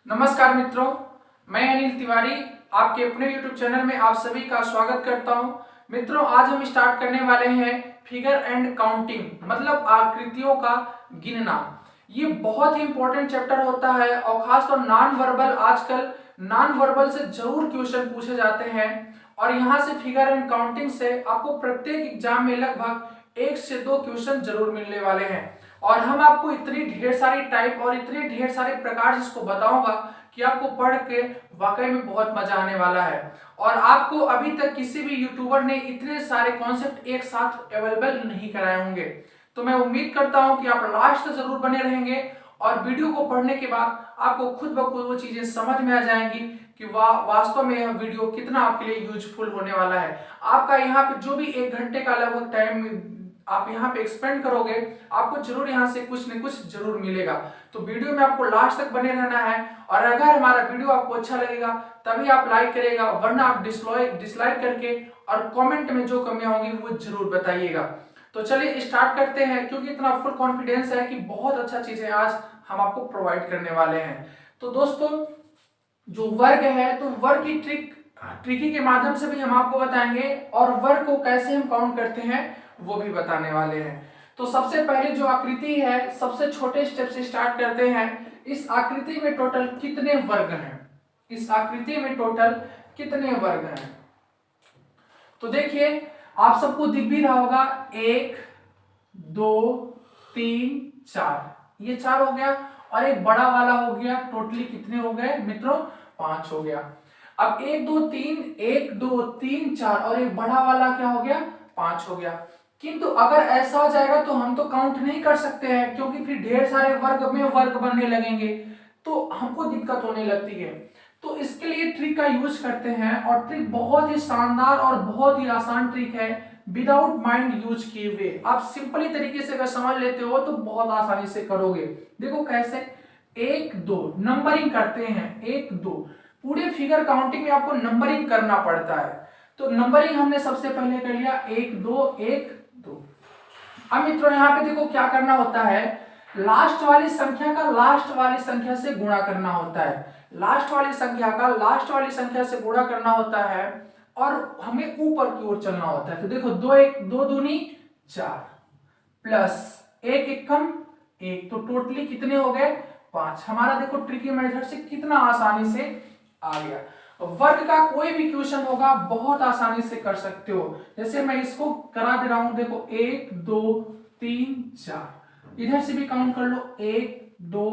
नमस्कार मित्रों, मैं अनिल तिवारी आपके अपने YouTube चैनल में आप सभी का स्वागत करता हूं। मित्रों, आज हम स्टार्ट करने वाले हैं फिगर एंड काउंटिंग, मतलब आकृतियों का गिनना। ये बहुत ही इंपॉर्टेंट चैप्टर होता है और खासतौर नॉन वर्बल, आजकल नॉन वर्बल से जरूर क्वेश्चन पूछे जाते हैं और यहाँ से फिगर एंड काउंटिंग से आपको प्रत्येक एग्जाम में लगभग 1 से 2 क्वेश्चन जरूर मिलने वाले हैं। और हम आपको इतनी ढेर सारी टाइप और इतने ढेर सारे प्रकार जिसको बताऊंगा कि आपको पढ़ के वाकई में बहुत मजा आने वाला है। और आपको अभी तक किसी भी यूट्यूबर ने इतने सारे कॉन्सेप्ट एक साथ अवेलेबल नहीं कराए होंगे। तो मैं उम्मीद करता हूं कि आप लास्ट तक जरूर बने रहेंगे और वीडियो को पढ़ने के बाद आपको खुद ब खुद वो चीजें समझ में आ जाएंगी कि वास्तव में यह वीडियो कितना आपके लिए यूजफुल होने वाला है। आपका यहाँ पे जो भी 1 घंटे का लगभग टाइम आप यहाँ पे एक्सपेंड करोगे, आपको जरूर यहाँ से कुछ न कुछ जरूर मिलेगा। तो वीडियो में आपको लास्ट तक बने रहना है और अगर हमारा वीडियो आपको अच्छा लगेगा तभी आप लाइक करेगा, वरना आप डिसलाइक करके और कमेंट में जो कमियां होंगी वो जरूर बताइएगा। तो चलिए स्टार्ट करते हैं, क्योंकि इतना फुल कॉन्फिडेंस है कि बहुत अच्छा चीजें आज हम आपको प्रोवाइड करने वाले हैं। तो दोस्तों, जो वर्ग है तो वर्ग की ट्रिकी के माध्यम से भी हम आपको बताएंगे और वर्ग को कैसे हम काउंट करते हैं वो भी बताने वाले हैं। तो सबसे पहले जो आकृति है, सबसे छोटे स्टेप से स्टार्ट करते हैं। इस आकृति में टोटल कितने वर्ग हैं? इस आकृति में टोटल कितने वर्ग हैं? तो देखिए, आप सबको दिख भी रहा होगा, 1 2 3 4, ये 4 हो गया और एक बड़ा वाला हो गया। टोटली कितने हो गए मित्रों? 5 हो गया। अब 1 2 3 4 और एक बड़ा वाला क्या हो गया? 5 हो गया। किंतु अगर ऐसा हो जाएगा तो हम तो काउंट नहीं कर सकते हैं, क्योंकि फिर ढेर सारे वर्ग में वर्ग बनने लगेंगे तो हमको दिक्कत होने लगती है। तो इसके लिए ट्रिक का यूज करते हैं और ट्रिक बहुत ही शानदार और बहुत ही आसान ट्रिक है, विदाउट माइंड यूज किए हुए। आप सिंपली तरीके से अगर समझ लेते हो तो बहुत आसानी से करोगे। देखो कैसे, 1 2 नंबरिंग करते हैं, 1 2 पूरे फिगर काउंटिंग में आपको नंबरिंग करना पड़ता है। तो नंबरिंग हमने सबसे पहले कर लिया, 1 2 1 2। अब मित्रों यहाँ पे देखो क्या करना होता है, लास्ट वाली संख्या का लास्ट वाली संख्या से गुणा करना होता है। लास्ट वाली संख्या का लास्ट वाली संख्या से गुणा करना होता है और हमें ऊपर की ओर चलना होता है। तो देखो, 2 दूनी 4 प्लस 1 एकम 1, तो टोटली कितने हो गए? 5। हमारा देखो ट्रिकी मेथड से कितना आसानी से आ गया। वर्ग का कोई भी क्वेश्चन होगा बहुत आसानी से कर सकते हो। जैसे मैं इसको करा दे रहा हूं, देखो 1 2 3 4, इधर से भी काउंट कर लो, 1 2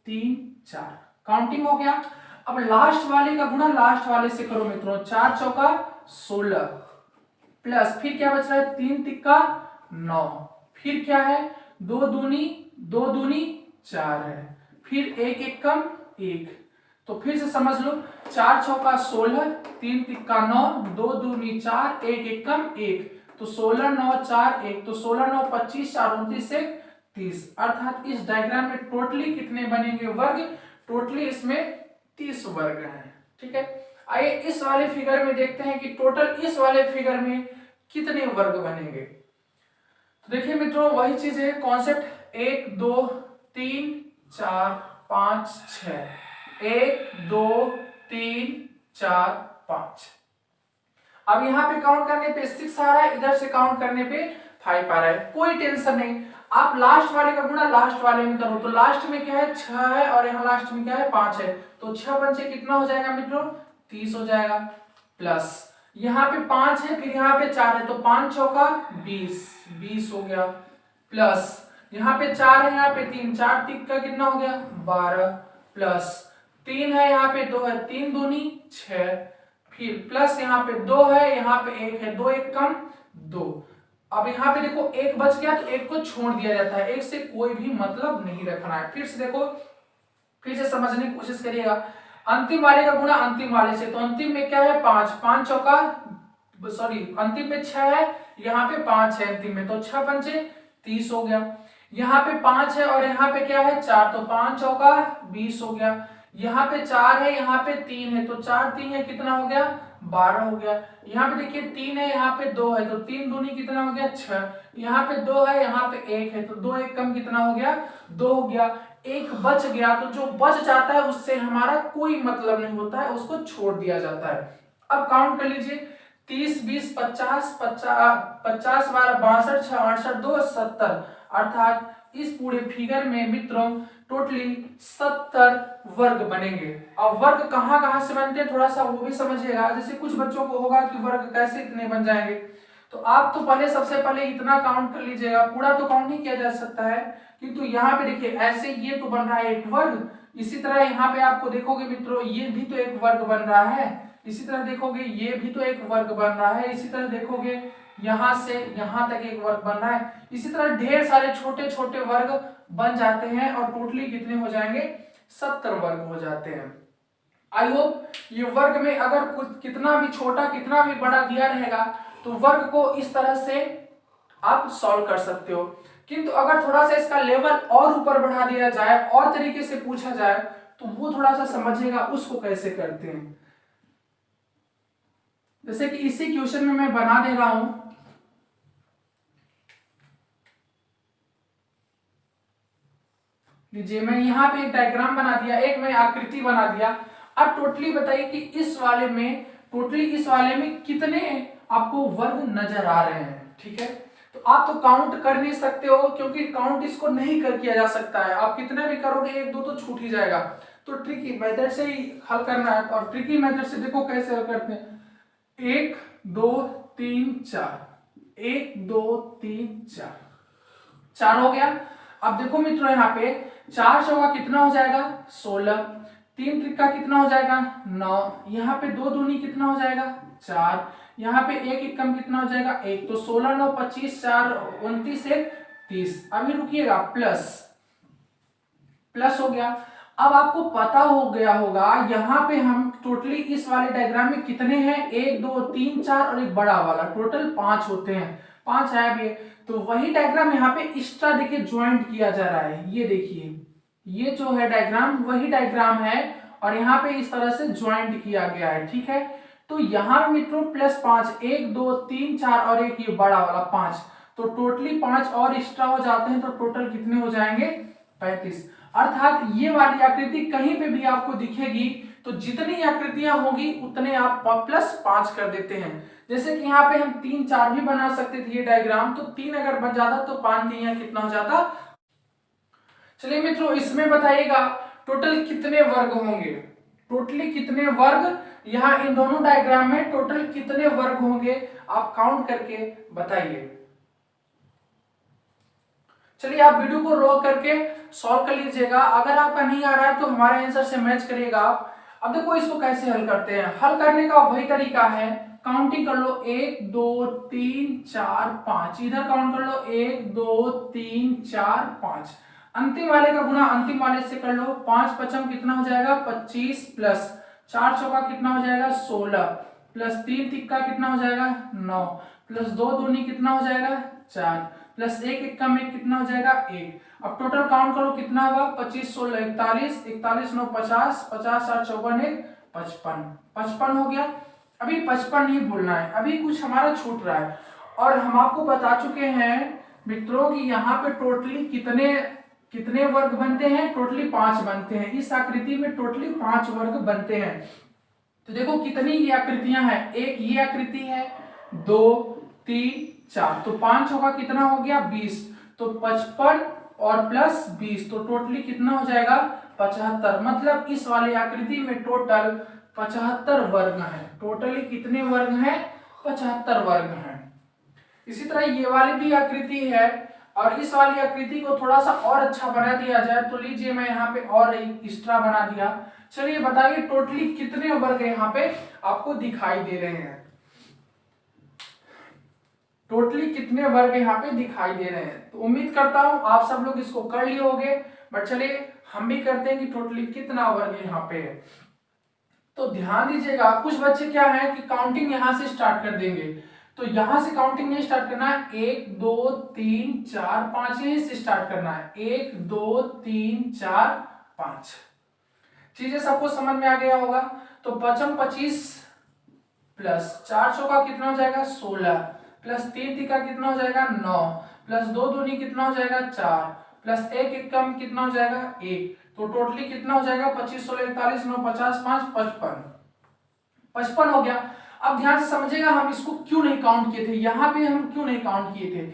3 4, काउंटिंग हो गया। अब लास्ट वाले का गुणा लास्ट वाले से करो मित्रों, 4 चौका 16 प्लस फिर क्या बच रहा है, 3 तिक्का 9, फिर क्या है, 2 दूनी 4 है, फिर 1 एकम 1। तो फिर से समझ लो, 4 चौका 16, 3 तिक्का 9, 2 दूनी 4, 1 एकम 1, तो 16 9 4 1, तो 16 9 25, 4 29 से 30। अर्थात इस डायग्राम में टोटली कितने बनेंगे वर्ग? टोटली इसमें 30 वर्ग हैं। ठीक है, आइए इस वाले फिगर में देखते हैं कि टोटल इस वाले फिगर में कितने वर्ग बनेंगे। तो देखिए मित्रों, वही चीज है, कॉन्सेप्ट 1 2 3 4 5 6, 1 2 3 4 5। अब यहाँ पे काउंट करने पे 6 आ रहा है, इधर से काउंट करने पे 5 आ रहा है। कोई टेंशन नहीं, आप लास्ट वाले का गुणा लास्ट वाले में करो। तो लास्ट में क्या है, 6 है और यहाँ लास्ट में क्या है, 5 है। तो 6 पंचे कितना हो जाएगा मित्रों? 30 हो जाएगा। प्लस यहाँ पे 5 है, फिर यहाँ पे 4 है, तो 5 चौका 20 हो गया। प्लस यहाँ पे 4 है, यहाँ पे 3, 4 तिक का कितना हो गया, 12, प्लस 3 है, यहाँ पे 2 है, 3 दूनी 6, फिर प्लस यहाँ पे 2 है, यहाँ पे 1 है, 2 एक कम 2। अब यहाँ पे देखो 1 बच गया तो 1 को छोड़ दिया जाता है, 1 से कोई भी मतलब नहीं रखना है। फिर से देखो, फिर से समझने की कोशिश करिएगा। अंतिम वाले का गुणा अंतिम वाले से, तो अंतिम में क्या है, 5 चौका अंतिम में 6 है, यहाँ पे 5 है अंतिम में, तो 6 पंचे 30 हो गया। यहाँ पे 5 है और यहाँ पे क्या है, 4, तो 5 चौका 20 हो गया। यहाँ पे 4 है, यहाँ पे 3 है, तो 4 3 है, कितना हो गया, 12 हो गया। यहाँ पे देखिए 3 है, यहाँ पे 2 है, तो 3 दूनी कितना हो गया, 6। यहाँ पे 2 है, यहाँ पे 1 है, तो 2 एक कम कितना हो गया, 2 हो गया। एक बच गया तो जो बच जाता है उससे हमारा कोई मतलब नहीं होता है, उसको छोड़ दिया जाता है। अब काउंट कर लीजिए, 30 20 50 50 12 62 6 68 2 70, अर्थात इस पूरे फिगर में मित्रों टोटली 70 वर्ग बनेंगे। अब वर्ग कहाँ कहाँ से बनते हैं थोड़ा सा वो भी समझिएगा। जैसे कुछ बच्चों को होगा कि वर्ग कैसे इतने बन जाएंगे, तो आप तो पहले सबसे पहले इतना काउंट कर लीजिएगा, पूरा तो काउंट नहीं किया जा सकता है, किंतु यहाँ पे देखिए ऐसे ये तो बन रहा है एक वर्ग, इसी तरह यहाँ पे आपको देखोगे मित्रों ये भी तो एक वर्ग बन रहा है, इसी तरह देखोगे ये भी तो एक वर्ग बन रहा है, इसी तरह देखोगे यहाँ से यहाँ तक एक वर्ग बन रहा है, इसी तरह ढेर सारे छोटे छोटे वर्ग बन जाते हैं और टोटली कितने हो जाएंगे 70 वर्ग हो जाते हैं। आई होप ये वर्ग में अगर कुछ कितना भी छोटा कितना भी बड़ा दिया रहेगा तो वर्ग को इस तरह से आप सॉल्व कर सकते हो, किंतु अगर थोड़ा सा इसका लेवल और ऊपर बढ़ा दिया जाए और तरीके से पूछा जाए तो वो थोड़ा सा समझिएगा उसको कैसे करते हैं। जैसे कि इसी क्वेश्चन में मैं बना दे रहा हूं, लीजिए मैं यहाँ पे एक डायग्राम बना दिया, एक मैं आकृति बना दिया। अब टोटली बताइए कि इस वाले में कितने आपको वर्ग नजर आ रहे हैं। ठीक है, तो आप तो काउंट कर नहीं सकते हो क्योंकि काउंट इसको नहीं कर किया जा सकता है, आप कितने भी करोगे एक दो तो छूट ही जाएगा, तो ट्रिकी मेथड से ही हल करना है। और ट्रिकी मेथड से देखो कैसे हल करते हैं, 1 2 3 4, 1 2 3 4, 4 हो गया। अब देखो मित्रों यहाँ पे 4 चौका कितना हो जाएगा 16, 3 त्रिका कितना हो जाएगा 9, यहाँ पे 2 दूनी कितना हो जाएगा 4, यहाँ पे 1 एक कम कितना हो जाएगा 1, तो 16 9 25 4 29 1 30। अभी रुकिएगा प्लस हो गया। अब आपको पता हो गया होगा यहाँ पे हम टोटली इस वाले डायग्राम में कितने हैं 1 2 3 4 और एक बड़ा वाला टोटल 5 होते हैं, 5 है भी, तो वही डायग्राम यहाँ पे एक्स्ट्रा देखिए ज्वाइंट किया जा रहा है। ये देखिए ये जो है डायग्राम वही डायग्राम है और यहाँ पे इस तरह से ज्वाइंट किया गया है। ठीक है, तो यहाँ मित्रों +5 1 2 3 4 और एक ये बड़ा वाला 5, तो टोटली 5 और एक्स्ट्रा हो जाते हैं, तो टोटल कितने हो जाएंगे 35। अर्थात ये वाली आकृति कहीं पे भी आपको दिखेगी तो जितनी आकृतियां होगी उतने आप +5 कर देते हैं। जैसे कि यहाँ पे हम 3 4 भी बना सकते थे ये डायग्राम, तो 3 अगर बन जाता तो 5 3 कितना हो जाता। चलिए मित्रों इसमें बताइएगा टोटल कितने वर्ग होंगे, टोटली कितने वर्ग यहाँ इन दोनों डायग्राम में टोटल कितने वर्ग होंगे आप काउंट करके बताइए। चलिए आप वीडियो को रोक करके सॉल्व कर लीजिएगा, अगर आपका नहीं आ रहा है तो हमारे आंसर से मैच करिएगा आप। अब देखो इसको कैसे हल करते हैं, हल करने का वही तरीका है, काउंटिंग कर लो 1 2 3 4 5, इधर काउंट कर लो 1 2 3 4 5, अंतिम वाले का गुना अंतिम वाले से कर लो, 5 पचम कितना हो जाएगा 25 प्लस 4 चौका कितना हो जाएगा 16 प्लस 3 तिक्का कितना हो जाएगा 9 प्लस 2 दूनी कितना हो जाएगा 4 प्लस 1 इक्का में कितना हो जाएगा 1। अब टोटल काउंट करो कितना हुआ 25 16 41 41 9 50 50 7 54 1 55, 55 हो गया। अभी 55 नहीं भूलना है, अभी कुछ हमारा छूट रहा है और हम आपको बता चुके हैं मित्रों कि यहाँ पे टोटली कितने कितने वर्ग बनते हैं, टोटली 5 बनते हैं। इस आकृति में टोटली 5 वर्ग बनते हैं। तो देखो कितनी ये आकृतियां हैं, एक ये आकृति है 2 3 4, तो 5 होगा कितना हो गया 20, तो 55 और प्लस 20 तो टोटली कितना हो जाएगा 75। मतलब इस वाली आकृति में टोटल 75 वर्ग हैं। टोटली कितने वर्ग हैं 75 वर्ग हैं। इसी तरह ये वाली भी आकृति है और इस वाली आकृति को थोड़ा सा और अच्छा बना दिया जाए तो लीजिए मैं यहाँ पे और एक्स्ट्रा बना दिया। चलिए बताइए टोटली कितने वर्ग यहाँ पे आपको दिखाई दे रहे हैं, टोटली कितने वर्ग यहाँ पे दिखाई दे रहे हैं। तो उम्मीद करता हूं आप सब लोग इसको कर लिए होंगे, बट चलिए हम भी करते हैं कि टोटली कितना वर्ग यहाँ पे है। तो ध्यान दीजिएगा कुछ बच्चे क्या है कि काउंटिंग यहाँ से स्टार्ट कर देंगे, तो यहां से काउंटिंग नहीं स्टार्ट करना है, 1 2 3 4 5 यहीं से स्टार्ट करना है, 1 2 3 4 5। चीजें सबको समझ में आ गया होगा। तो 25 प्लस 4 चौका कितना हो जाएगा 16 प्लस 3 तिका कितना हो जाएगा 9 प्लस 2 दूनी कितना हो जाएगा 4 प्लस 1 कम कितना हो जाएगा 1, तो टोटली कितना हो जाएगा 25 16 41 9 50 5 55, 55 हो गया। अब ध्यान से समझिएगा हम इसको क्यों नहीं काउंट किए थे, यहाँ पे हम क्यों नहीं काउंट किए थे,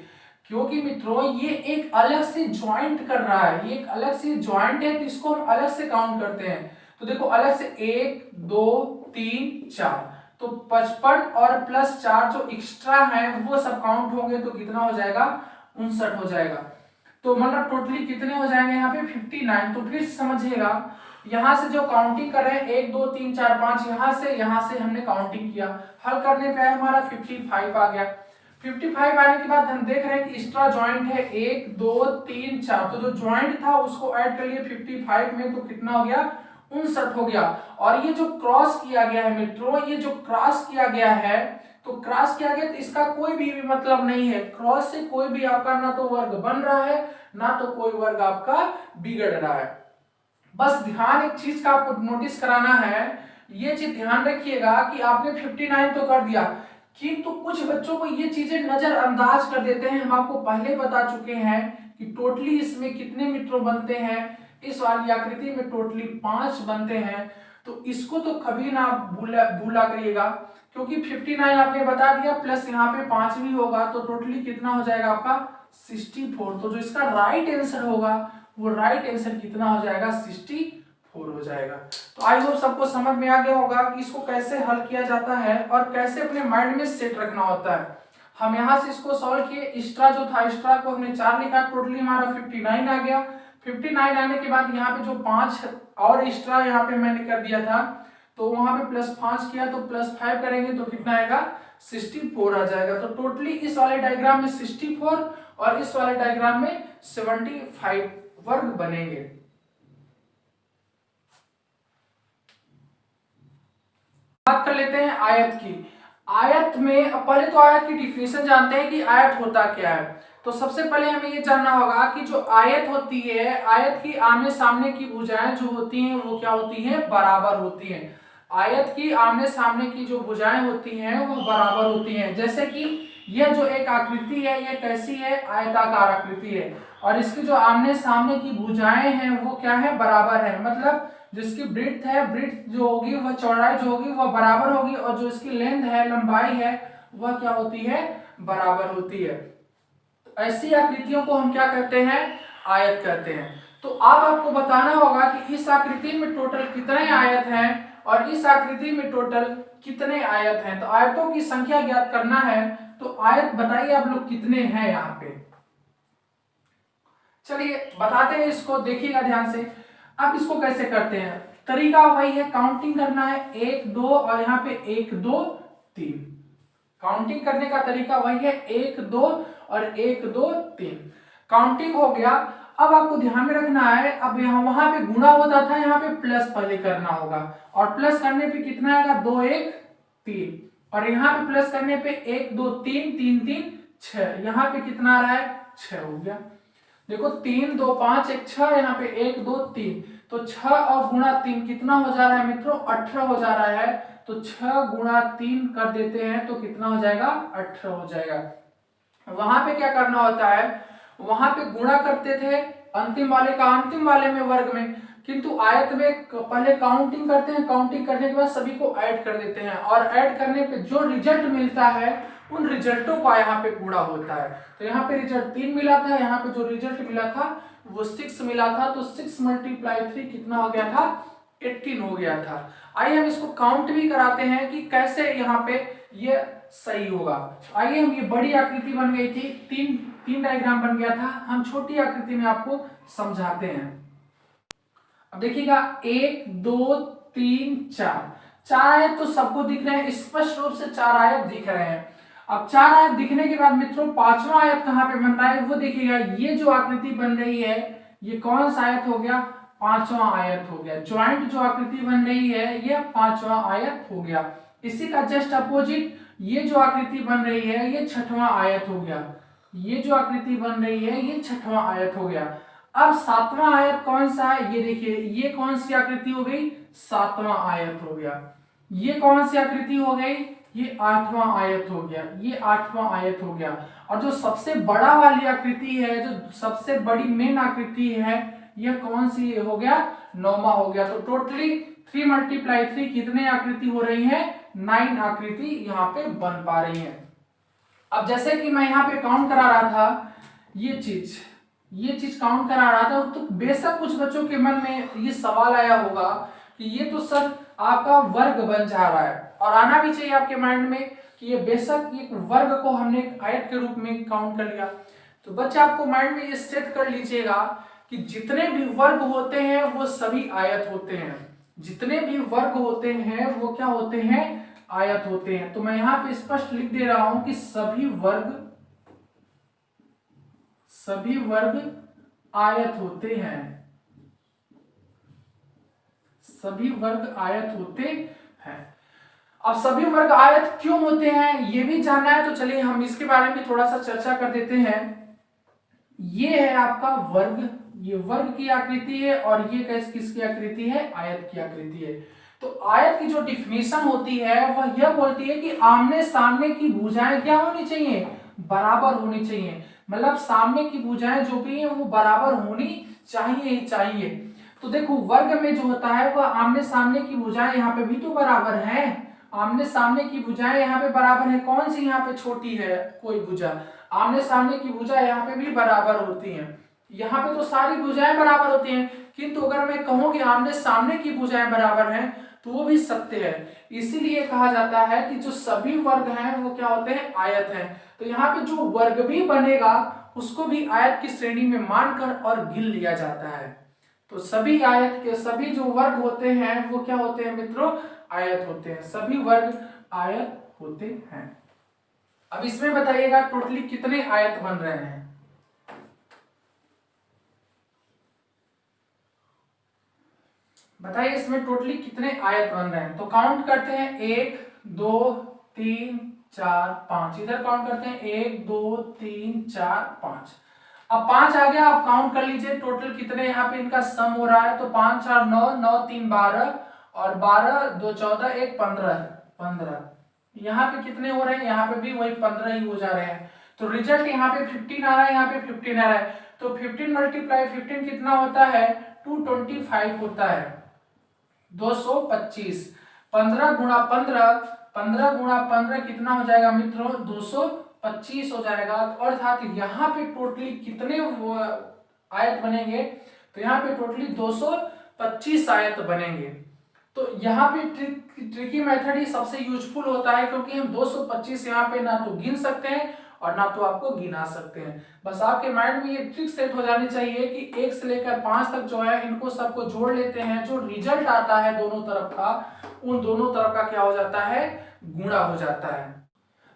क्योंकि मित्रों ये एक अलग से ज्वाइंट कर रहा है, ये एक अलग से ज्वाइंट है, तो इसको हम अलग से काउंट करते हैं। तो देखो अलग से 1 2 3 4, तो 55 और प्लस 4 जो एक्स्ट्रा है वो सब काउंट होंगे तो कितना हो जाएगा 59 हो जाएगा। तो मतलब टोटली कितने हो जाएंगे यहाँ पे 59। तो फिर समझिएगा यहाँ से जो काउंटिंग कर रहे हैं 1 2 3 4 5, यहाँ से हमने काउंटिंग किया, हल करने पे हमारा 55 आ गया। 55 आने के बाद हम देख रहे हैं कि एक्स्ट्रा ज्वाइंट है 1 2 3 4, तो जो ज्वाइंट था उसको ऐड कर लिए 55 में, तो कितना हो गया 59 हो गया। और ये जो क्रॉस किया गया है मित्रों, ये जो क्रॉस किया गया है, तो क्रॉस किया गया तो इसका कोई भी मतलब नहीं है, क्रॉस से कोई भी आपका ना तो वर्ग बन रहा है ना तो कोई वर्ग आपका बिगड़ रहा है। बस ध्यान एक चीज का आपको नोटिस कराना है, ये चीज ध्यान रखिएगा कि आपने 59 तो कर दिया, किंतु कुछ बच्चों को ये चीजें नजरअंदाज कर देते हैं। हम आपको पहले बता चुके हैं कि टोटली इसमें कितने मित्रों बनते हैं, इस वाली आकृति में टोटली 5 बनते हैं, तो इसको तो कभी ना भूला करिएगा, क्योंकि 59 आपने बता दिया प्लस यहाँ पे 5 भी होगा, तो टोटली कितना हो जाएगा आपका 64। तो जो इसका राइट आंसर होगा वो राइट आंसर कितना हो जाएगा 64 हो जाएगा। तो आई होप सबको समझ में आ गया होगा कि इसको कैसे हल किया जाता है और कैसे अपने माइंड में सेट रखना होता है। हम यहाँ से इसको सॉल्व किए, एक्स्ट्रा जो था एक्स्ट्रा को हमने 4 लिखा, टोटली हमारा 59 आ गया। 59 आने के बाद यहाँ पे जो 5 और एक्स्ट्रा यहाँ पे मैंने कर दिया था, तो वहां पे प्लस 5 किया, तो प्लस 5 करेंगे तो कितना आएगा 64 आ जाएगा। तो टोटली इस वाले डायग्राम में 64 और इस वाले डायग्राम में 75 वर्ग बनेंगे। बात कर लेते हैं आयत की। आयत में पहले तो आयत की डिफिनेशन जानते हैं कि आयत होता क्या है। तो सबसे पहले हमें ये जानना होगा कि जो आयत होती है, आयत की आमने सामने की भुजाएं जो होती हैं वो क्या होती हैं, बराबर होती हैं। आयत की आमने सामने की जो भुजाएं होती हैं वो बराबर होती हैं। जैसे कि यह जो एक आकृति है ये कैसी है, आयताकार आकृति है, और इसकी जो आमने सामने की भुजाएं हैं वो क्या है, बराबर है। मतलब जिसकी ब्रीथ है, ब्रीथ जो होगी वह चौड़ाई जो होगी वह बराबर होगी, और जो इसकी लेंथ है, लंबाई है, वह क्या होती है, बराबर होती है। तो ऐसी आकृतियों को हम क्या कहते हैं, आयत कहते हैं। तो अब आपको बताना होगा कि इस आकृति में टोटल कितने आयत हैं और इस आकृति में टोटल कितने आयत हैं। तो आयतों की संख्या ज्ञात करना है, तो आयत बताइए आप लोग कितने हैं यहाँ पे। चलिए बताते हैं इसको, देखिएगा ध्यान से। अब इसको कैसे करते हैं, तरीका वही है, काउंटिंग करना है 1 2 और यहाँ पे 1 2 3। काउंटिंग करने का तरीका वही है 1 2 और 1 2 3। काउंटिंग हो गया। अब आपको ध्यान में रखना है, अब यहाँ वहां पे गुणा होता था, यहाँ पे प्लस पहले करना होगा, और प्लस करने पे कितना आएगा 2 1 3, और यहाँ पे प्लस करने पे 1 2 3 3 3 6, यहाँ पे कितना आ रहा है 6 हो गया। देखो 3 2 5 1 6, यहाँ पे 1 2 3, तो 6 और गुणा 3 कितना हो जा रहा है मित्रों, 18 हो जा रहा है। तो 6 गुणा 3 कर देते हैं तो कितना हो जाएगा, 18 हो जाएगा। वहां पे क्या करना होता है, वहां पे गुणा करते थे अंतिम वाले का अंतिम वाले में वर्ग में, किंतु आयत में पहले काउंटिंग करते हैं, काउंटिंग करने के बाद सभी को ऐड कर देते हैं, और ऐड करने पे जो रिजल्ट मिलता है उन रिजल्टों का यहाँ पे गुणा होता है। तो यहाँ पे रिजल्ट 3 मिला था, यहाँ पे जो रिजल्ट मिला था वो 6 मिला था, तो 6 × 3 कितना हो गया था, 18 हो गया था। आइए हम इसको काउंट भी कराते हैं कि कैसे यहाँ पे ये सही होगा। आइए हम, ये बड़ी आकृति बन गई थी, तीन डायग्राम बन गया था, हम छोटी आकृति में आपको समझाते हैं। अब देखिएगा 1 2 3 4 आयत तो सबको दिख रहे हैं, स्पष्ट रूप से 4 आयत दिख रहे हैं। अब 4 आयत दिखने के बाद मित्रों 5वां आयत कहाँ पे बन रहा है वो देखिएगा। ये जो आकृति बन रही है ये कौन सा आयत हो गया, 5वां आयत हो गया। ज्वाइंट जो आकृति बन रही है ये 5वां आयत हो गया। इसी का जस्ट अपोजिट ये जो आकृति बन रही है ये 6वां आयत हो गया। ये जो आकृति बन रही है ये 6वां आयत हो गया। अब 7वां आयत कौन सा है, ये देखिए, ये कौन सी आकृति हो गई, 7वां आयत हो गया। ये कौन सी आकृति हो गई, ये 8वां आयत हो गया, ये 8वां आयत हो गया। और जो सबसे बड़ा वाली आकृति है, जो सबसे बड़ी मेन आकृति है, यह कौन सी हो गया? 9वां हो गया। तो टोटली 3 × 3 कितने आकृति हो रही है? 9 आकृति यहाँ पे बन पा रही है। अब जैसे कि मैं यहाँ पे काउंट करा रहा था, ये चीज काउंट करा रहा था, तो बेशक कुछ बच्चों के मन में ये सवाल आया होगा कि ये तो सर आपका वर्ग बन जा रहा है, और आना भी चाहिए आपके माइंड में कि ये बेशक एक वर्ग को हमने एक आयत के रूप में काउंट कर लिया। तो बच्चे आपको माइंड में ये सेट कर लीजिएगा कि जितने भी वर्ग होते हैं वो सभी आयत होते हैं। जितने भी वर्ग होते हैं वो क्या होते हैं? आयत होते हैं। तो मैं यहाँ पे स्पष्ट लिख दे रहा हूं कि सभी वर्ग आयत होते हैं। सभी वर्ग आयत होते हैं। अब सभी वर्ग आयत क्यों होते हैं ये भी जानना है, तो चलिए हम इसके बारे में थोड़ा सा चर्चा कर देते हैं। ये है आपका वर्ग, ये वर्ग की आकृति है, और ये किसकी आकृति है? आयत की आकृति है। तो आयत की जो डिफिनेशन होती है वह यह बोलती है कि आमने सामने की भुजाएं क्या होनी चाहिए? बराबर होनी चाहिए। मतलब सामने की भुजाएं जो भी है वो बराबर होनी चाहिए ही चाहिए। तो देखो वर्ग में जो होता है वह आमने सामने की भुजाएं यहाँ पे भी तो बराबर है। आमने सामने की भुजाएं यहाँ पे बराबर है। कौन सी यहाँ पे छोटी है? कोई भुजा। आमने सामने की भुजा यहाँ पे भी बराबर होती है। यहाँ पे तो सारी भुजाएं बराबर होती हैं, किंतु अगर मैं कहूँ कि आमने सामने की भुजाएं बराबर हैं तो वो भी सत्य है। इसीलिए कहा जाता है कि जो सभी वर्ग हैं वो क्या होते हैं? आयत हैं। तो यहाँ पे जो वर्ग भी बनेगा उसको भी आयत की श्रेणी में मानकर और गिन लिया जाता है। तो सभी आयत के सभी जो वर्ग होते हैं वो क्या होते हैं मित्रों? आयत होते हैं। सभी वर्ग आयत होते हैं। अब इसमें बताइएगा टोटली कितने आयत बन रहे हैं? बताइए इसमें टोटली कितने आयत बन रहे हैं? तो काउंट करते हैं 1 2 3 4 5। इधर काउंट करते हैं 1 2 3 4 5। अब 5 आ गया। आप काउंट कर लीजिए टोटल कितने यहाँ पे इनका सम हो रहा है। तो 5 4 9, 9 3 12, और 12 2 14, 1 15। यहाँ पे कितने हो रहे हैं? यहाँ पे भी वही 15 ही हो जा रहे हैं। तो रिजल्ट यहाँ पे 15 आ रहा है, यहाँ पे 15 आ रहा है। तो 15 × 15 कितना होता है? 225 होता है। 225। 15 × 15 कितना हो जाएगा मित्रों? 225 हो जाएगा। अर्थात यहाँ पे टोटली कितने आयत बनेंगे? तो यहाँ पे टोटली 225 आयत बनेंगे। तो यहाँ पे ट्रिकी मेथड ही सबसे यूजफुल होता है, क्योंकि हम 225 यहाँ पे ना तो गिन सकते हैं और ना तो आपको गिना सकते हैं। बस आपके माइंड में ये ट्रिक सेट हो जानी चाहिए कि 1 से लेकर 5 तक जो है इनको सबको जोड़ लेते हैं। जो रिजल्ट आता है दोनों तरफ का, उन दोनों तरफ का क्या हो जाता है? गुणा हो जाता है।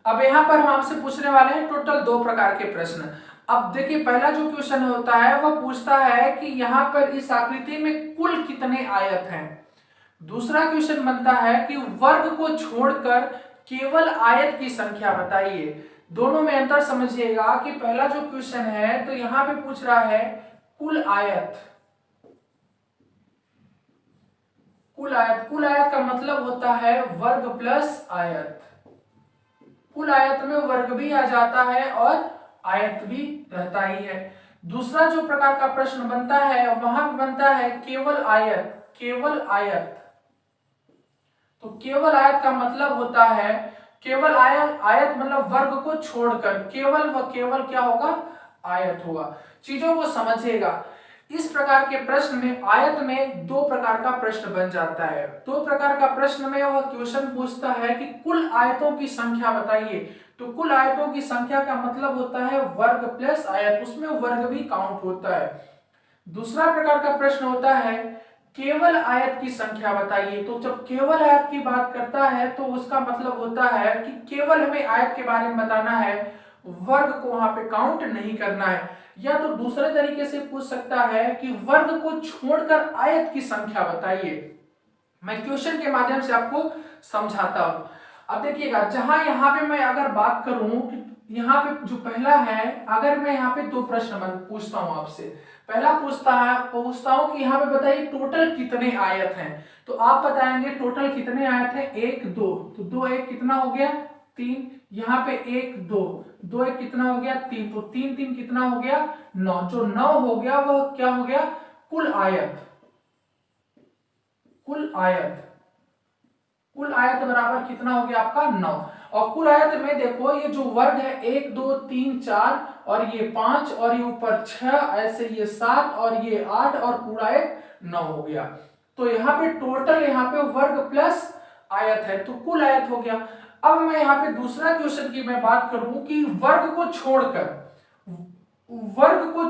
अब यहाँ पर हम आपसे पूछने वाले हैं टोटल 2 प्रकार के प्रश्न। अब देखिए पहला जो क्वेश्चन होता है वह पूछता है कि यहाँ पर इस आकृति में कुल कितने आयत हैं। दूसरा क्वेश्चन बनता है कि वर्ग को छोड़कर केवल आयत की संख्या बताइए। दोनों में अंतर समझिएगा कि पहला जो क्वेश्चन है तो यहां पे पूछ रहा है कुल आयत। कुल आयत का मतलब होता है वर्ग प्लस आयत। कुल आयत में वर्ग भी आ जाता है और आयत भी रहता ही है। दूसरा जो प्रकार का प्रश्न बनता है वहां पे बनता है केवल आयत। तो केवल आयत का मतलब होता है केवल आयत मतलब वर्ग को छोड़कर केवल व केवल क्या होगा? आयत होगा। चीजों को समझिएगा। इस प्रकार के प्रश्न में आयत में 2 प्रकार का प्रश्न बन जाता है। 2 प्रकार का प्रश्न में वह क्वेश्चन पूछता है कि कुल आयतों की संख्या बताइए। तो कुल आयतों की संख्या का मतलब होता है वर्ग प्लस आयत, उसमें वर्ग भी काउंट होता है। दूसरा प्रकार का प्रश्न होता है केवल आयत की संख्या बताइए। तो जब केवल आयत की बात करता है तो उसका मतलब होता है कि केवल हमें आयत के बारे में बताना है, वर्ग को वहां पे काउंट नहीं करना है। या तो दूसरे तरीके से पूछ सकता है कि वर्ग को छोड़कर आयत की संख्या बताइए। मैं क्वेश्चन के माध्यम से आपको समझाता हूं। अब देखिएगा जहां यहाँ पे मैं अगर बात करूं कि यहाँ पे जो पहला है, अगर मैं यहाँ पे 2 प्रश्न पूछता हूं आपसे। पहला पूछता हूं कि यहाँ पे बताइए टोटल कितने आयत हैं। तो आप बताएंगे टोटल कितने आयत हैं, एक दो, तो दो एक कितना हो गया, तीन। यहाँ पे एक दो, दो एक कितना हो गया, तीन, तो तीन तीन कितना हो गया, नौ। जो नौ हो गया वह क्या हो गया, कुल आयत। कुल आयत, कुल आयत बराबर कितना हो गया आपका, नौ। और कुल आयत में देखो ये जो वर्ग है, एक दो तीन चार और ये पांच और ये ऊपर छह, ऐसे ये सात और ये आठ और पूरा एक नौ हो गया। तो यहाँ पे टोटल, यहाँ पे वर्ग प्लस आयत है, तो कुल आयत हो गया। अब मैं यहाँ पे दूसरा क्वेश्चन की मैं बात करूं कि वर्ग को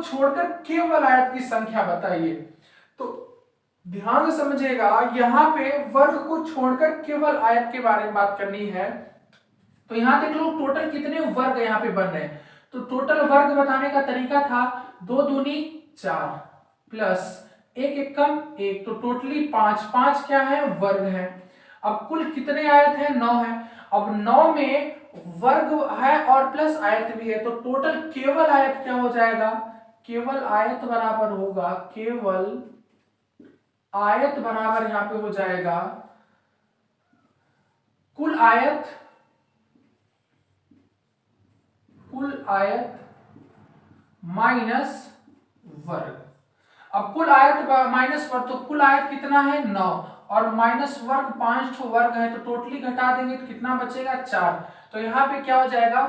छोड़कर केवल आयत की संख्या बताइए। तो ध्यान से समझिएगा, यहाँ पे वर्ग को छोड़कर केवल आयत के बारे में बात करनी है। तो यहाँ देख लो टोटल कितने वर्ग यहाँ पे बन रहे हैं। तो टोटल वर्ग बताने का तरीका था दो दूनी चार प्लस एक एकम एक, तो टोटली पांच, पांच क्या है, वर्ग है। अब कुल कितने आयत है, नौ है। अब नौ में वर्ग है और प्लस आयत भी है, तो टोटल केवल आयत क्या हो जाएगा, केवल आयत बराबर होगा, केवल आयत बराबर यहां पे हो जाएगा कुल आयत, कुल आयत माइनस वर्ग। अब कुल आयत माइनस वर्ग, तो कुल आयत कितना है, नौ, और माइनस वर्ग, पांच ठो वर्ग है, तो टोटली घटा देंगे तो कितना बचेगा, चार। तो यहाँ पे क्या हो जाएगा,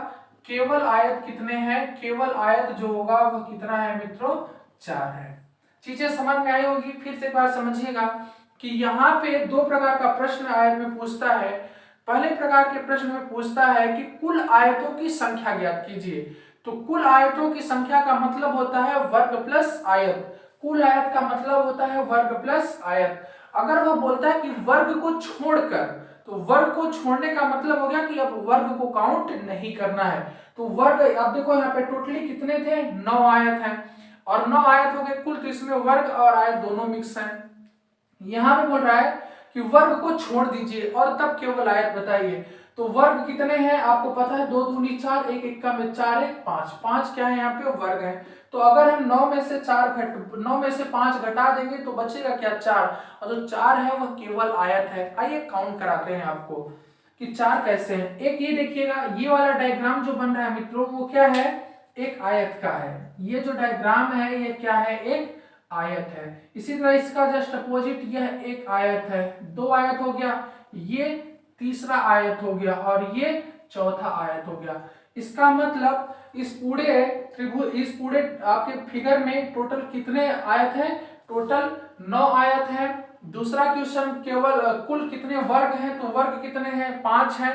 केवल आयत कितने हैं, केवल आयत जो होगा वह कितना है मित्रों, चार है। चीजें समझ में आई होगी। फिर से एक बार समझिएगा कि यहाँ पे दो प्रकार का प्रश्न आयत में पूछता है। पहले प्रकार के प्रश्न में पूछता है कि कुल आयतों की संख्या ज्ञात कीजिए। तो कुल आयतों की संख्या का मतलब होता है वर्ग प्लस आयत। कुल आयत का मतलब होता है वर्ग प्लस आयत। अगर वह बोलता है कि वर्ग को छोड़कर, तो वर्ग को छोड़ने का मतलब हो गया कि अब वर्ग को काउंट नहीं करना है। तो वर्ग, अब देखो यहाँ पे टोटली कितने थे, 9 आयत हैं, और 9 आयत हो गए कुल, तो इसमें वर्ग और आयत दोनों मिक्स हैं। यहां पे बोल रहा है कि वर्ग को छोड़ दीजिए और तब केवल आयत बताइए। तो वर्ग कितने हैं आपको पता है, दो दूनी चार, एक इक्का में चार, एक पांच, पांच क्या है यहाँ पे, वर्ग है। तो अगर हम 9 में से 5 घटा देंगे तो बचेगा क्या, 4, और जो 4 है वह केवल आयत है। आइए काउंट कराते हैं आपको कि 4 कैसे हैं। एक ये देखिएगा, ये वाला डायग्राम जो बन रहा है मित्रों वो क्या है, एक आयत का है। ये जो डायग्राम है ये क्या है, एक आयत है। इसी तरह इसका जस्ट अपोजिट यह एक आयत है, दो आयत हो गया, ये तीसरा आयत हो गया और ये चौथा आयत हो गया। इसका मतलब इस पूरे आपके फिगर में टोटल कितने आयत है, टोटल 9 आयत है। दूसरा क्वेश्चन केवल कुल कितने वर्ग हैं, तो वर्ग कितने हैं, 5 है।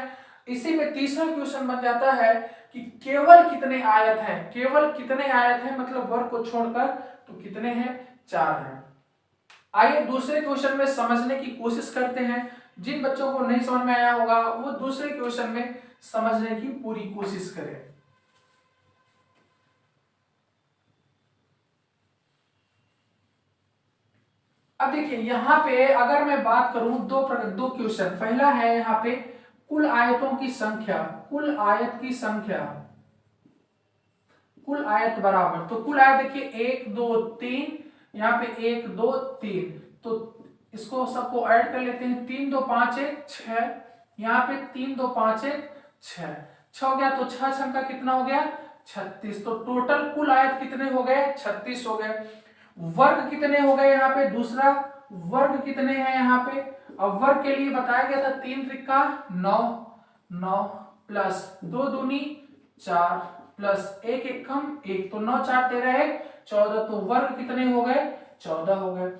इसी में तीसरा क्वेश्चन बन जाता है कि केवल कितने आयत हैं, केवल कितने आयत हैं मतलब वर्ग को छोड़कर, तो कितने हैं, 4 हैं। आइए दूसरे क्वेश्चन में समझने की कोशिश करते हैं। जिन बच्चों को नहीं समझ में आया होगा वो दूसरे क्वेश्चन में समझने की पूरी कोशिश करें। अब देखिए यहाँ पे अगर मैं बात करूं दो क्वेश्चन, पहला है यहाँ पे कुल आयतों की संख्या, कुल आयत की संख्या, कुल आयत बराबर, तो कुल आयत देखिए 1 2 3, यहाँ पे 1 2 3, तो इसको सबको ऐड कर लेते हैं, 3 2 5 1 6, यहाँ पे 3 2 5 1 6, 6 हो गया, तो 6 6 का कितना हो गया, 36। तो टोटल कुल आयत कितने हो गए, 36 हो गए। वर्ग कितने हो गए, यहाँ पे दूसरा वर्ग कितने हैं यहाँ पे, अब वर्ग के लिए बताया गया था 3 त्रिका 9, 9 प्लस 2 दूनी 4 प्लस 1 एकम 1, तो 9 4 13 1 14, तो वर्ग कितने हो गए, 14 हो गए।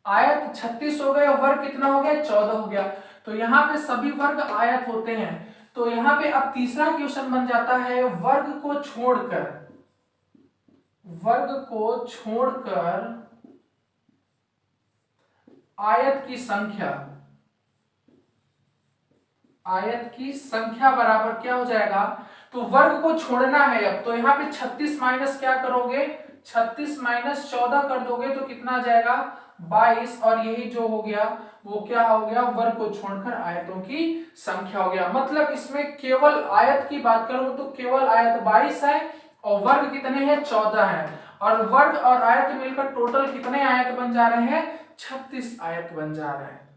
आयत 36 हो गए और वर्ग कितना हो गया, 14 हो गया। तो यहाँ पे सभी वर्ग आयत होते हैं। तो यहाँ पे अब तीसरा क्वेश्चन बन जाता है वर्ग को छोड़कर, वर्ग को छोड़कर आयत की संख्या, आयत की संख्या बराबर क्या हो जाएगा, तो वर्ग को छोड़ना है अब, तो यहाँ पे 36 माइनस क्या करोगे, 36 माइनस 14 कर दोगे तो कितना आ जाएगा 22, और यही जो हो गया वो क्या हो गया, वर्ग को छोड़कर आयतों की संख्या हो गया। मतलब इसमें केवल आयत की बात करूं तो केवल आयत 22 है और वर्ग कितने हैं, 14 है। और वर्ग और आयत मिलकर टोटल कितने आयत बन जा रहे हैं? 36 आयत बन जा रहे हैं।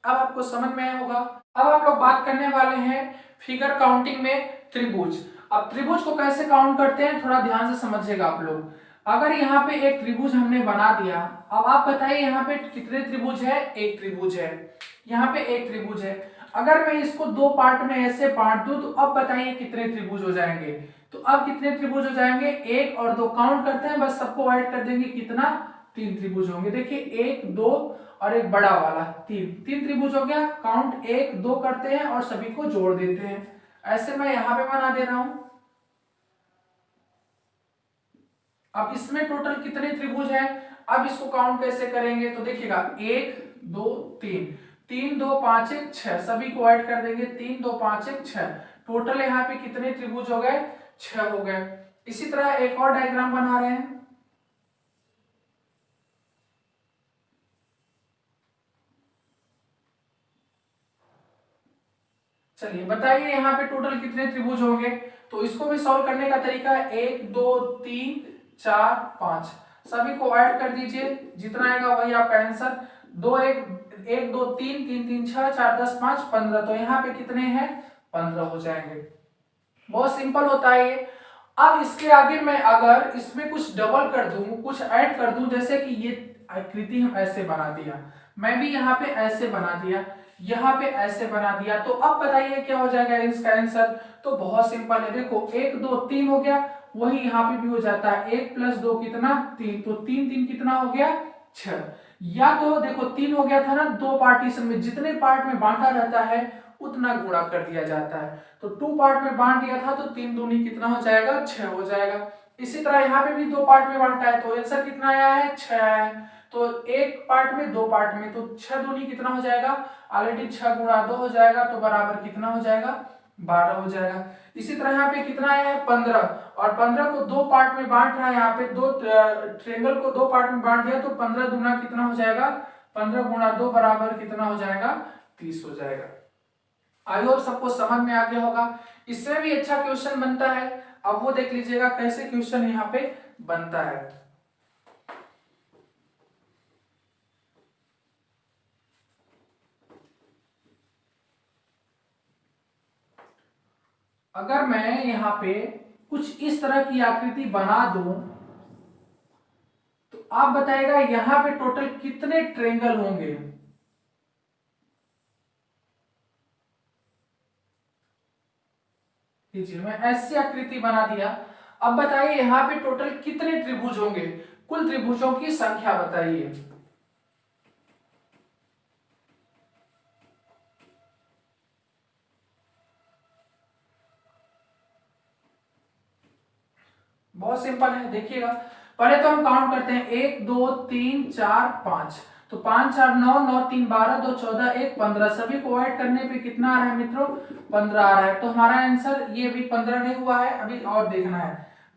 अब आपको समझ में आया होगा। अब आप लोग बात करने वाले हैं फिगर काउंटिंग में त्रिभुज। अब त्रिभुज को कैसे काउंट करते हैं थोड़ा ध्यान से समझिएगा आप लोग। अगर यहाँ पे एक त्रिभुज हमने बना दिया, अब आप बताइए यहाँ पे कितने त्रिभुज है? एक त्रिभुज है, यहाँ पे एक त्रिभुज है। अगर मैं इसको दो पार्ट में ऐसे बांट दूं तो अब बताइए कितने त्रिभुज हो जाएंगे? तो अब कितने त्रिभुज हो जाएंगे? एक और दो काउंट करते हैं, बस सबको ऐड कर देंगे, कितना? 3 त्रिभुज होंगे। देखिए 1 2 और एक बड़ा वाला 3 त्रिभुज हो गया। काउंट 1 2 करते हैं और सभी को जोड़ देते हैं। ऐसे मैं यहां पे बना दे रहा हूं। अब इसमें टोटल कितने त्रिभुज हैं? अब इसको काउंट कैसे करेंगे? तो देखिएगा 1 2 3 3 2 5 1 6, सभी को ऐड कर देंगे, 3 2 5 1 6। टोटल यहाँ पे कितने त्रिभुज हो गए? 6 हो गए। इसी तरह एक और डायग्राम बना रहे हैं। चलिए बताइए यहाँ पे टोटल कितने त्रिभुज होंगे? तो इसको भी सॉल्व करने का तरीका है 1 2 3 4 5, सभी को ऐड कर दीजिए, जितना आएगा वही आपका आंसर। 2 1 1 2 3 3 3 6 4 10 5 15, तो यहाँ पे कितने हैं? 15 हो जाएंगे। बहुत सिंपल होता है ये। अब इसके आगे मैं अगर इसमें कुछ डबल कर दूं, कुछ ऐड कर दूं, जैसे कि ये आकृति हम ऐसे बना दिया, मैं भी यहाँ पे ऐसे बना दिया, यहाँ पे ऐसे बना दिया, तो अब बताइए क्या हो जाएगा इसका आंसर? तो बहुत सिंपल है, देखो 1 2 3 हो गया, वही यहाँ पे भी हो जाता है। 1 + 2 कितना? 3, तो 3 3 कितना हो गया? 6। या तो देखो 3 हो गया था ना, दो पार्टीशन में जितने पार्ट में बांटा रहता है उतना गुणा कर दिया जाता है। तो 2 पार्ट में बांट दिया था तो 3 दूनी कितना हो जाएगा? 6 हो जाएगा। इसी तरह यहाँ पे भी 2 पार्ट में बांटा है तो आंसर कितना आया है? 6 आया है। तो एक पार्ट में, दो पार्ट में, तो 6 दूनी कितना हो जाएगा? ऑलरेडी 6 × 2 हो जाएगा, तो बराबर कितना हो जाएगा? 12 हो जाएगा। इसी तरह यहाँ पे कितना आया है? 15, और 15 को 2 पार्ट में बांट रहा है, यहाँ पे दो ट्रायंगल को 2 पार्ट में बांट दिया, तो 15 दूना कितना हो जाएगा? 15 × 2 बराबर कितना हो जाएगा? 30 हो जाएगा। आई होप सबको समझ में आ गया होगा। इससे भी अच्छा क्वेश्चन बनता है, अब वो देख लीजिएगा कैसे क्वेश्चन यहाँ पे बनता है। अगर मैं यहाँ पे कुछ इस तरह की आकृति बना दूं तो आप बताइएगा यहाँ पे टोटल कितने ट्रायंगल होंगे? लीजिए मैं ऐसी आकृति बना दिया, अब बताइए यहाँ पे टोटल कितने त्रिभुज होंगे? कुल त्रिभुजों की संख्या बताइए। बहुत सिंपल है, देखिएगा पहले तो हम काउंट करते हैं 1 2 3 4 5, तो 5 4 9 9 3 12 2 14 1 15, सभी को ऐड करने पे कितना आ रहा है मित्रों? 15 आ रहा है। तो हमारा आंसर ये भी 15 नहीं हुआ है, अभी और देखना है।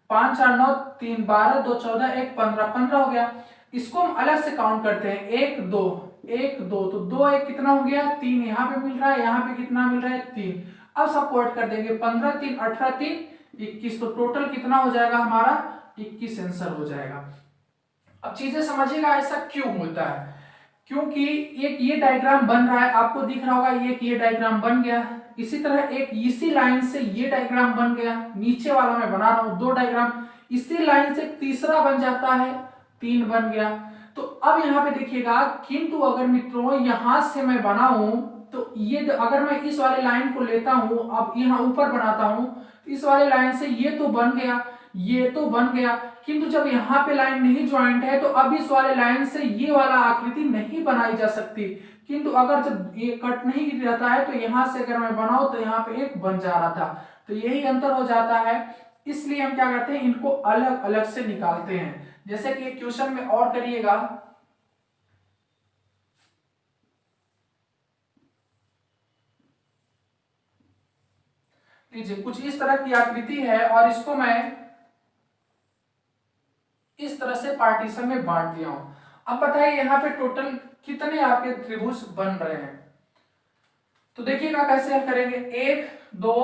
5 4 9 3 12 2 14 1 15, 15 हो गया। इसको हम अलग से काउंट करते हैं 1 2 1 2, तो 2 1 कितना हो गया? 3, यहाँ पे मिल रहा है, यहाँ पे कितना मिल रहा है? 3। अब सबको ऐड कर देंगे, 15 3 18 3 21, तो टोटल कितना हो जाएगा हमारा? 21 आंसर हो जाएगा। अब चीजें समझिएगा ऐसा क्यों होता है, क्योंकि एक ये डायग्राम बन रहा है, आपको दिख रहा होगा ये डायग्राम बन गया, इसी तरह एक इसी लाइन से ये डायग्राम बन गया, नीचे वाला मैं बना रहा हूं 2 डायग्राम, इसी लाइन से तीसरा बन जाता है, 3 बन गया। तो अब यहाँ पे देखिएगा, किंतु अगर मित्रों यहां से मैं बनाऊं तो ये अगर मैं इस वाले लाइन को लेता हूं, अब यहाँ ऊपर बनाता हूं, इस वाले लाइन से ये तो बन गया, ये तो बन गया, किंतु जब यहाँ पे लाइन नहीं ज्वाइंट है तो अब इस वाले लाइन से ये वाला आकृति नहीं बनाई जा सकती। किंतु अगर जब ये कट नहीं रहता है तो यहाँ से अगर मैं बनाऊं तो यहाँ पे एक बन जा रहा था, तो यही अंतर हो जाता है। इसलिए हम क्या करते हैं, इनको अलग अलग से निकालते हैं। जैसे कि क्वेश्चन में और करिएगा, लीजिए कुछ इस तरह की आकृति है और इसको मैं इस तरह से पार्टीशन में बांट दिया हूं। अब बताइए यहाँ पे टोटल कितने आपके त्रिभुज बन रहे हैं? तो देखिएगा कैसे हल करेंगे, 1 2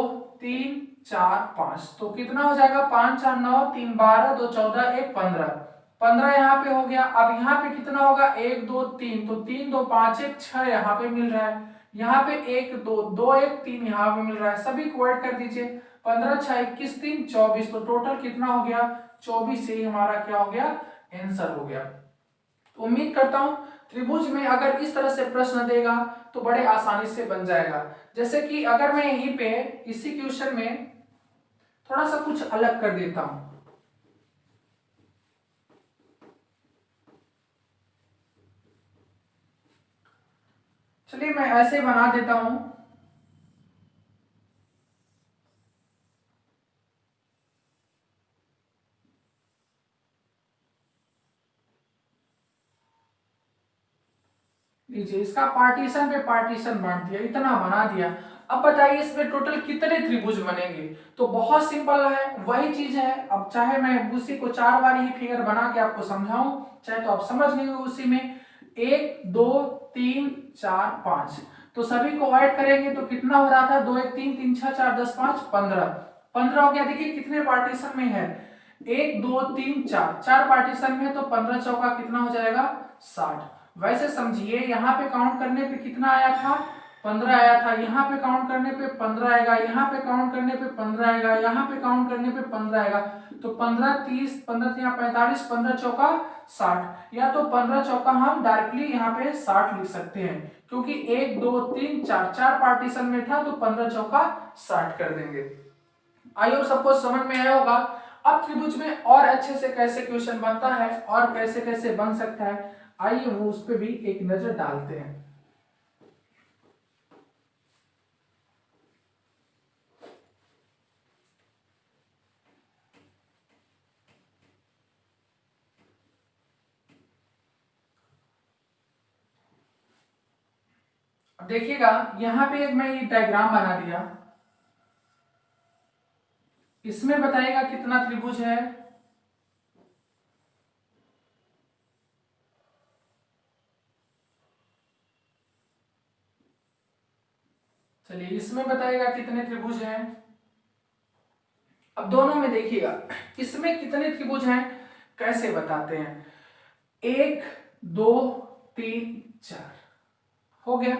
3 4 5, तो कितना हो जाएगा? 5 4 9 3 12 2 14 1 15, 15 यहाँ पे हो गया। अब यहाँ पे कितना होगा, 1 2 3, तो 3 2 5 1 6 यहाँ पे मिल रहा है। यहाँ पे 1 2 2 1 3 यहाँ पे मिल रहा है, सभी को ऐड कर दीजिए। 15 6 21 3 24, तो टोटल कितना हो गया, 24 से ही हमारा क्या हो गया, आंसर हो गया। तो उम्मीद करता हूं त्रिभुज में अगर इस तरह से प्रश्न देगा तो बड़े आसानी से बन जाएगा। जैसे कि अगर मैं यहीं पे इसी क्वेश्चन में थोड़ा सा कुछ अलग कर देता हूं, चलिए मैं ऐसे बना देता हूं। लीजिए, इसका पार्टीशन पे पार्टीशन बांट दिया, इतना बना दिया। अब बताइए इसमें टोटल कितने त्रिभुज बनेंगे। तो बहुत सिंपल है, वही चीज है। अब चाहे मैं उसी को 4 बार ही फिगर बना के आपको समझाऊं, चाहे तो आप समझ लेंगे उसी में। 1 2 3 4 5, तो सभी को ऐड करेंगे तो कितना हो रहा था, 2 1 3 3 6 4 10 5 15, 15 हो गया। देखिए कितने पार्टीशन में है, 1 2 3 4, 4 पार्टीशन में, तो 15 चौका कितना हो जाएगा, 60। वैसे समझिए यहाँ पे काउंट करने पे कितना आया था, 15 आया था। यहाँ पे काउंट करने पे 15 आएगा, यहाँ पे काउंट करने पे 15 आएगा, यहाँ पे काउंट करने पे 15 आएगा। तो 15 30 15 यहाँ 45, 15 चौका 60, या तो 15 चौका हम डायरेक्टली यहाँ पे 60 लिख सकते हैं, क्योंकि 1 2 3 4, 4 पार्टीशन में था, तो 15 चौका 60 कर देंगे। आई होप सबको समझ में आया होगा। अब त्रिभुज में और अच्छे से कैसे क्वेश्चन बनता है और कैसे कैसे बन सकता है, आइए वो उस पर भी एक नजर डालते हैं। अब देखिएगा यहां पे एक मैं ये डायग्राम बना दिया, इसमें बताइएगा कितना त्रिभुज है। चलिए इसमें बताइएगा कितने त्रिभुज हैं। अब दोनों में देखिएगा इसमें कितने त्रिभुज हैं, कैसे बताते हैं। 1 2 3 4 हो गया।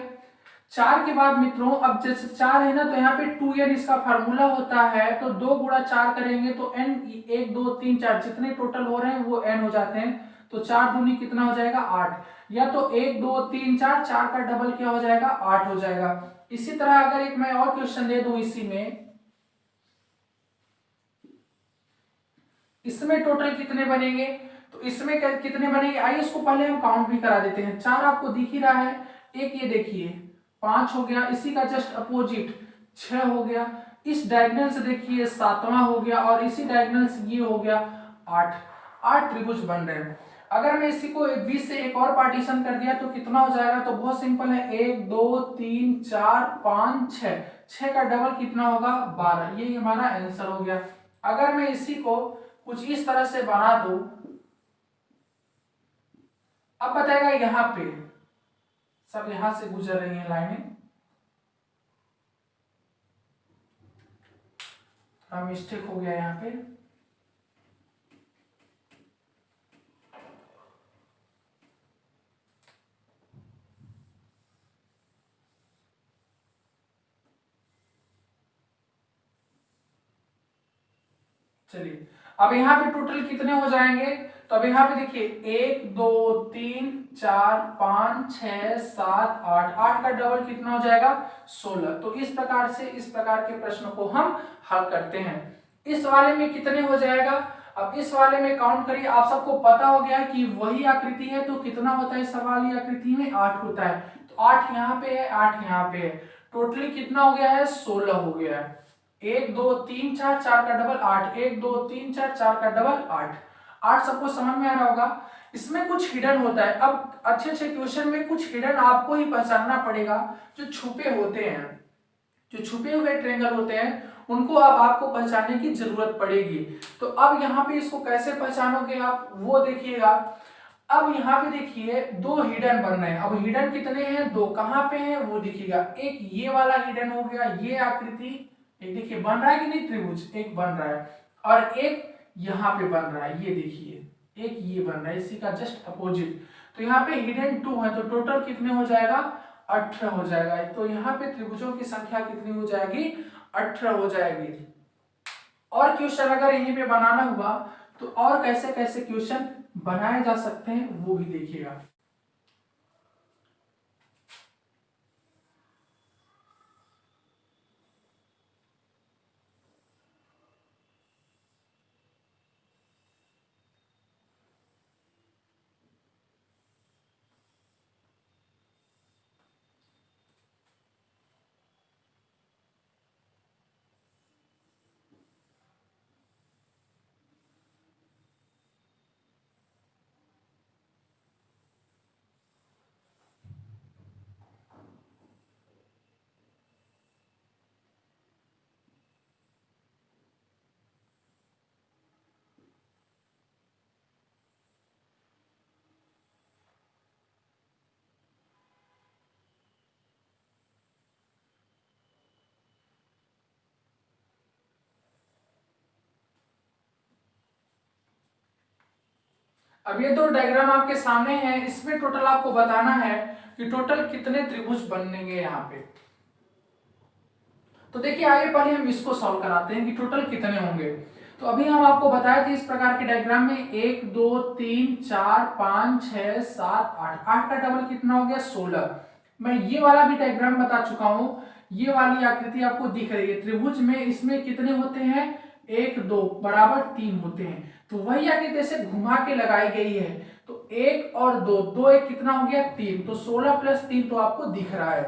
4 के बाद मित्रों, अब जैसे 4 है ना, तो यहाँ पे 2n इसका फार्मूला होता है, तो 2 गुणा 4 करेंगे तो n, 1 2 3 4 जितने टोटल हो रहे हैं वो n हो जाते हैं। तो 4 दूनी कितना हो जाएगा, 8, या तो 1 2 3 4, 4 का डबल क्या हो जाएगा, 8 हो जाएगा। इसी तरह अगर एक मैं और क्वेश्चन दे दूं इसी में, इसमें टोटल कितने बनेंगे, तो इसमें कितने बनेंगे, आइए इसको पहले हम काउंट भी करा देते हैं। 4 आपको दिख ही रहा है, एक ये देखिए 5 हो गया, इसी का जस्ट अपोजिट 6 हो गया, इस डायगोनल से देखिए 7वां हो गया, और इसी डायगोनल से ये हो गया 8। 8 त्रिभुज बन रहे हैं। अगर मैं इसी को 20 से एक और पार्टीशन कर दिया तो कितना हो जाएगा, तो बहुत सिंपल है, 1 2 3 4 5 6, 6 का डबल कितना होगा, 12। यही हमारा आंसर हो गया। अगर मैं इसी को कुछ इस तरह से बना दूं, अब बताएगा यहां पे सब यहां से गुजर रही हैं लाइनें, थोड़ा मिस्टेक हो गया यहाँ पे। चलिए अब यहाँ पे टोटल कितने हो जाएंगे, तो अब यहाँ पे देखिए 1 2 3 4 5 6 7 8, 8 का डबल कितना हो जाएगा, 16। तो इस प्रकार से इस प्रकार के प्रश्न को हम हल करते हैं। इस वाले में कितने हो जाएगा, अब इस वाले में काउंट करिए, आप सबको पता हो गया कि वही आकृति है, तो कितना होता है इस वाली आकृति में, 8 होता है। तो 8 यहाँ पे है, 8 यहाँ पे है, टोटली कितना हो गया है, 16 हो गया है। 1 2 3 4, 4 का डबल 8, 1 2 3 4, 4 का डबल 8। 8 सबको समझ में आ रहा होगा। इसमें कुछ हिडन होता है, अब अच्छे अच्छे क्वेश्चन में कुछ हिडन आपको ही पहचानना पड़ेगा, जो छुपे होते हैं, जो छुपे हुए ट्रायंगल होते हैं उनको अब आपको पहचानने की जरूरत पड़ेगी। तो अब यहाँ पे इसको कैसे पहचानोगे आप, वो देखिएगा। अब यहाँ पे देखिए 2 हिडन बन रहे हैं। अब हिडन कितने हैं, 2, कहाँ पे हैं वो देखिएगा। एक ये वाला हिडन हो गया, ये आकृति एक देखिए बन रहा है कि नहीं त्रिभुज, एक बन रहा है, और एक यहाँ पे बन रहा है, ये देखिए एक ये बन रहा है इसी का जस्ट अपोजिट। तो यहाँ पे हिडन 2 है, तो टोटल कितने हो जाएगा, 18 हो जाएगा। तो यहाँ पे त्रिभुजों की संख्या कितनी हो जाएगी, 18 हो जाएगी। और क्वेश्चन अगर यहीं पे बनाना हुआ तो और कैसे कैसे क्वेश्चन बनाए जा सकते हैं वो भी देखिएगा। अब ये दो डायग्राम आपके सामने है, इसमें टोटल आपको बताना है कि टोटल कितने त्रिभुज बनेंगे यहाँ पे। तो देखिए आइए पहले हम इसको सॉल्व कराते हैं कि टोटल कितने होंगे। तो अभी हम आपको बताए थे इस प्रकार के डायग्राम में 1 2 3 4 5 6 7 8, 8 का डबल कितना हो गया 16। मैं ये वाला भी डायग्राम बता चुका हूं, ये वाली आकृति आपको दिख रही है त्रिभुज में, इसमें कितने होते हैं 1 2 बराबर 3 होते हैं। तो वही आकृति ऐसे घुमा के लगाई गई है। तो 1 और 2, 2 1 कितना हो गया 3, तो 16 प्लस 3 तो आपको दिख रहा है।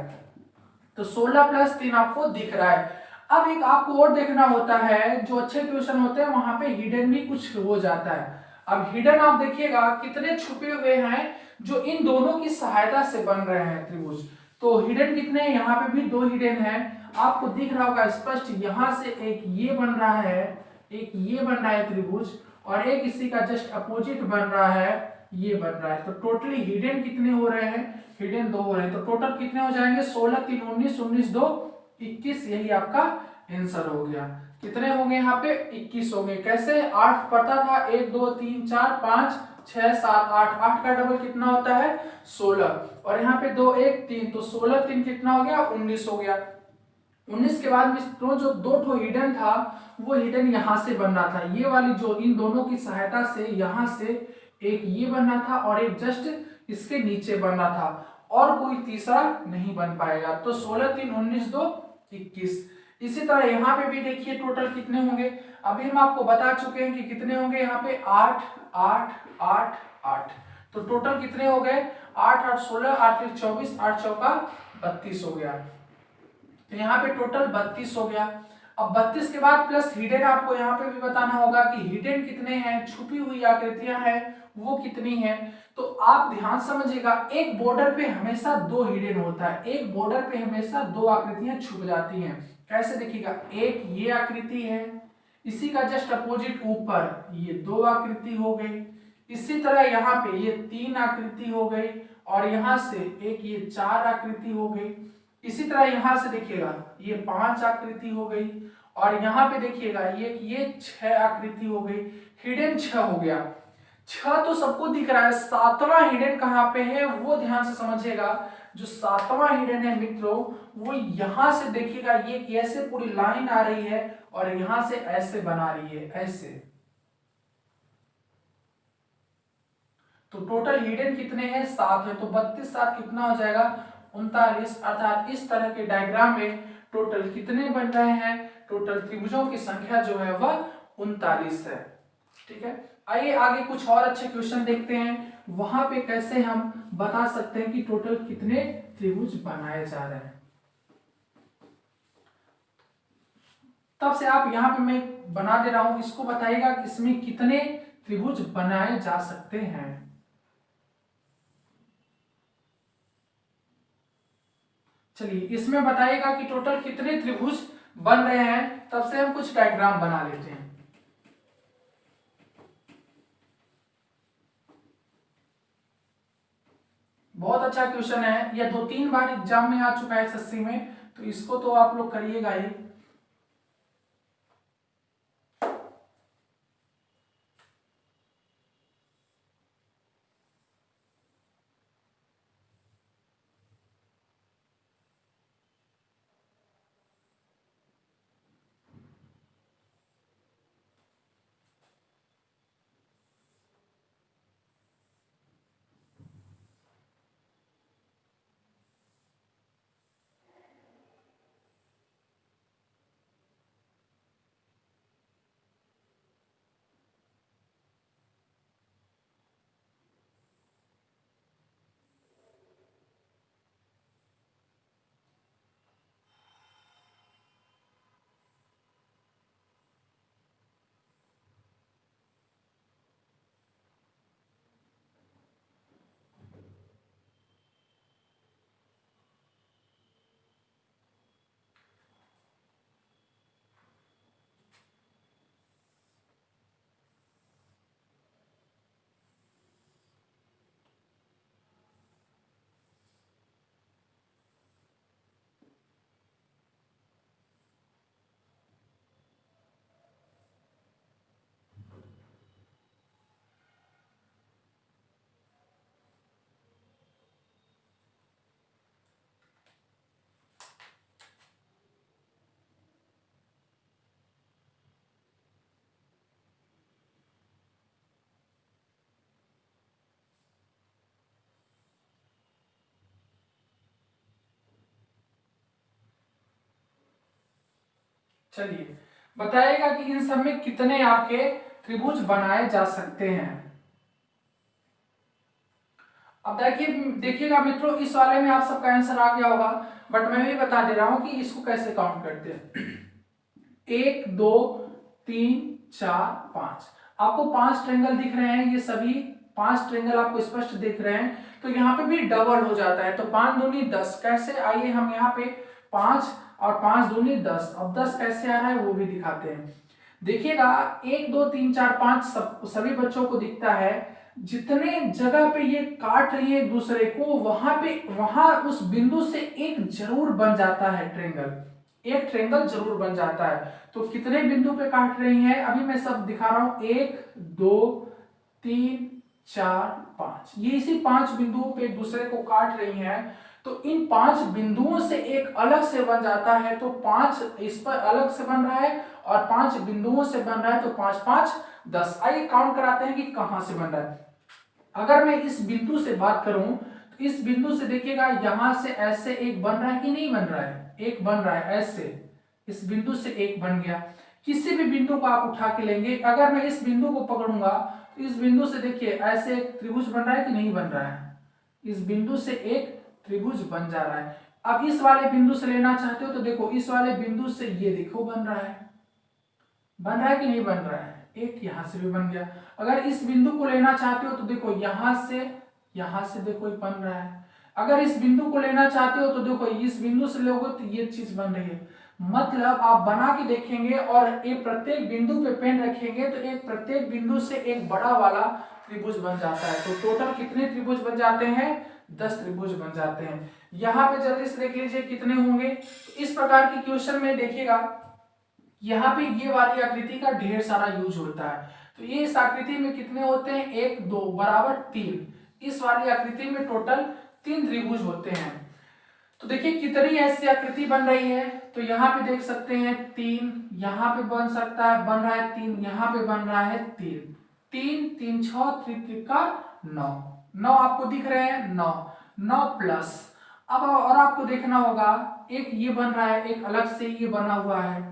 तो 16 प्लस 3 आपको दिख रहा है। अब एक आपको और देखना होता है, जो अच्छे क्वेश्चन होते हैं वहां पे हिडन भी कुछ हो जाता है। अब हिडन आप देखिएगा कितने छुपे हुए हैं जो इन दोनों की सहायता से बन रहे हैं त्रिभुज। तो हिडन कितने हैं, यहाँ पे भी 2 हिडन है, आपको दिख रहा होगा स्पष्ट। यहां से एक ये बन रहा है, एक ये बन रहा है त्रिभुज, और एक इसी का जस्ट अपोजिट बन रहा है, ये बन रहा है। तो टोटली हिडन कितने हो रहे हैं, हिडन 2 हो रहे हैं। तो टोटल कितने हो जाएंगे 16 3 19, 19 2 21, यही आपका आंसर हो गया। कितने होंगे यहाँ पे 21 होंगे। कैसे, 8 पता था, 1 2 3 4 5 6 7 8, 8 का डबल कितना होता है 16, और यहाँ पे 2 1 3, तो 16 3 कितना हो गया 19 हो गया। 19 के बाद मित्रों जो 2 ठो हिडन था वो हिडन यहाँ से बनना था, ये वाली जो इन दोनों की सहायता से यहाँ से एक ये बनना था और एक जस्ट इसके नीचे बनना था, और कोई तीसरा नहीं बन पाएगा। तो 16 3 19 2 21। इसी तरह यहाँ पे भी देखिए टोटल कितने होंगे। अभी हम आपको बता चुके हैं कि कितने होंगे, यहाँ पे 8 8 8 8। तो टोटल कितने हो गए 8 8 16, 8 1 24, 8 चौका 32 हो गया। तो यहाँ पे टोटल 32 हो गया। अब 32 के बाद प्लस हिडन आपको यहाँ पे भी बताना होगा कि हिडन कितने हैं, छुपी हुई आकृतियां हैं वो कितनी हैं। तो आप ध्यान समझिएगा, एक बॉर्डर पे हमेशा 2 हिडन होता है, एक बॉर्डर पे हमेशा 2 आकृतियां छुप जाती हैं। कैसे देखिएगा, एक ये आकृति है, इसी का जस्ट अपोजिट ऊपर ये 2 आकृति हो गई, इसी तरह यहाँ पे ये 3 आकृति हो गई, और यहाँ से एक ये 4 आकृति हो गई। इसी तरह यहां से देखिएगा ये 5 आकृति हो गई, और यहाँ पे देखिएगा ये 6 आकृति हो गई। हिडन 6 हो गया। 6 तो सबको दिख रहा है, 7वां हिडन कहाँ पे है वो ध्यान से समझिएगा। जो 7वां हिडन है मित्रों वो यहां से देखिएगा, ये कैसे पूरी लाइन आ रही है और यहां से ऐसे बना रही है, ऐसे। तो टोटल हिडन कितने हैं 7 है। तो 32 7 कितना हो जाएगा 39। अर्थात इस तरह के डायग्राम में टोटल कितने बन रहे हैं, टोटल त्रिभुजों की संख्या जो है वह 39 है। ठीक है, आइए आगे कुछ और अच्छे क्वेश्चन देखते हैं, वहां पे कैसे हम बता सकते हैं कि टोटल कितने त्रिभुज बनाए जा रहे हैं। तब से आप यहाँ पे मैं बना दे रहा हूं, इसको बताइएगा कि इसमें कितने त्रिभुज बनाए जा सकते हैं। चलिए इसमें बताइएगा कि टोटल कितने त्रिभुज बन रहे हैं, तब से हम कुछ डायग्राम बना लेते हैं। बहुत अच्छा क्वेश्चन है, यह 2-3 बार एग्जाम में आ चुका है एसएससी में, तो इसको तो आप लोग करिएगा ही। चलिए बताइएगा कि इन सब में कितने आपके त्रिभुज बनाए जा सकते हैं। अब देखिएगा मित्रों, इस वाले में आप सबका आंसर आ गया होगा, बट मैं भी बता दे रहा हूं कि इसको कैसे काउंट करते हैं। 1 2 3 4 5, आपको 5 ट्रायंगल दिख रहे हैं, ये सभी 5 ट्रायंगल आपको स्पष्ट दिख रहे हैं। तो यहाँ पे भी डबल हो जाता है, तो 5 दूनी 10, कैसे, आइए हम यहाँ पे 5 और 5 दूनी 10, अब 10 कैसे आ रहा है वो भी दिखाते हैं। देखिएगा 1 2 3 4 5 सभी बच्चों को दिखता है, जितने जगह पे ये काट रही है एक दूसरे को, वहां उस बिंदु से एक जरूर बन जाता है ट्रायंगल, एक ट्रायंगल जरूर बन जाता है। तो कितने बिंदु पे काट रही है, अभी मैं सब दिखा रहा हूं, 1 2 3 4 5, ये इसी 5 बिंदुओं पे एक दूसरे को काट रही हैं। तो इन 5 बिंदुओं से एक अलग से बन जाता है, तो 5 इस पर अलग से बन रहा है और 5 बिंदुओं से बन रहा है, तो 5 5 10। आइए काउंट कराते हैं कि कहां से बन रहा है। अगर मैं इस बिंदु से बात करूं तो इस बिंदु से देखिएगा यहां से ऐसे एक बन रहा है कि नहीं बन रहा है, एक बन रहा है ऐसे, इस बिंदु से एक बन गया। किसी भी बिंदु को आप उठा के लेंगे, अगर मैं इस बिंदु को पकड़ूंगा तो इस बिंदु से देखिए ऐसे एक त्रिभुज बन रहा है कि नहीं बन रहा है, इस बिंदु से एक त्रिभुज बन जा रहा है। अब इस वाले बिंदु से लेना चाहते हो तो देखो इस वाले बिंदु से ये देखो बन रहा है, बन रहा है कि नहीं बन रहा है, एक यहां से भी बन गया। अगर इस बिंदु को लेना चाहते हो तो देखो यहां से देखो बन रहा है। अगर इस बिंदु को लेना चाहते हो तो देखो इस बिंदु से लोगे तो ये चीज बन रही है। मतलब आप बना के देखेंगे और एक प्रत्येक बिंदु पे पेन रखेंगे तो एक प्रत्येक बिंदु से एक बड़ा वाला त्रिभुज बन जाता है। तो टोटल कितने त्रिभुज बन जाते हैं, 10 त्रिभुज बन जाते हैं। यहाँ पे जल्दी से देख लीजिए कितने होंगे। तो इस प्रकार की क्वेश्चन में देखिएगा यहाँ पे ये वाली आकृति का ढेर सारा यूज होता है। तो ये इस आकृति में कितने होते हैं, 1 2 बराबर 3, इस वाली आकृति में टोटल 3 त्रिभुज होते हैं। तो देखिए कितनी ऐसी आकृति बन रही है, तो यहाँ पे देख सकते हैं 3, यहाँ पे बन सकता है, बन रहा है 3, यहाँ पे बन रहा है 3, 3 3 6 त्रिका 9, 9 आपको दिख रहे हैं, 9 9 प्लस। अब और आपको देखना होगा एक ये बन रहा है, एक अलग से ये बना हुआ है,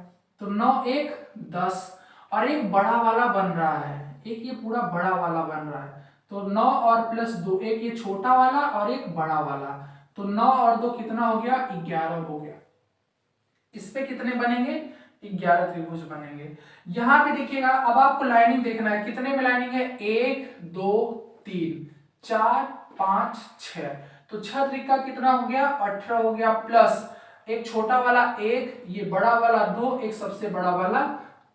तो 9 1 10 और एक बड़ा वाला बन रहा है, एक ये पूरा बड़ा वाला बन रहा है। तो 9 और प्लस 2, एक ये छोटा वाला और एक बड़ा वाला, तो 9 और 2 कितना हो गया, 11 हो गया। इस पे कितने बनेंगे, 11 त्रिभुज बनेंगे। यहां पे देखिएगा अब आपको लाइनिंग देखना है, कितने में लाइनिंग है, 1 2 3 4 5 6, तो 6 त्रिका कितना हो गया, 18 हो गया, प्लस एक छोटा वाला 1, ये बड़ा वाला 2, एक सबसे बड़ा वाला